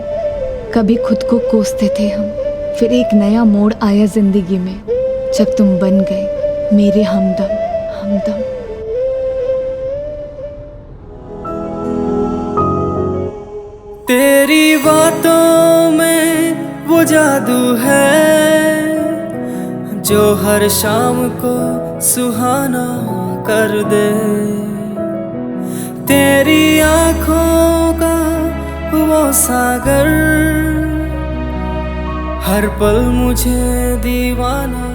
कभी खुद को कोसते थे हम। फिर एक नया मोड़ आया जिंदगी में, जब तुम बन गए मेरे हमदम हमदम। तेरी बातों में वो जादू है जो हर शाम को सुहाना कर दे। तेरी आँखों का वो सागर हर पल मुझे दीवाना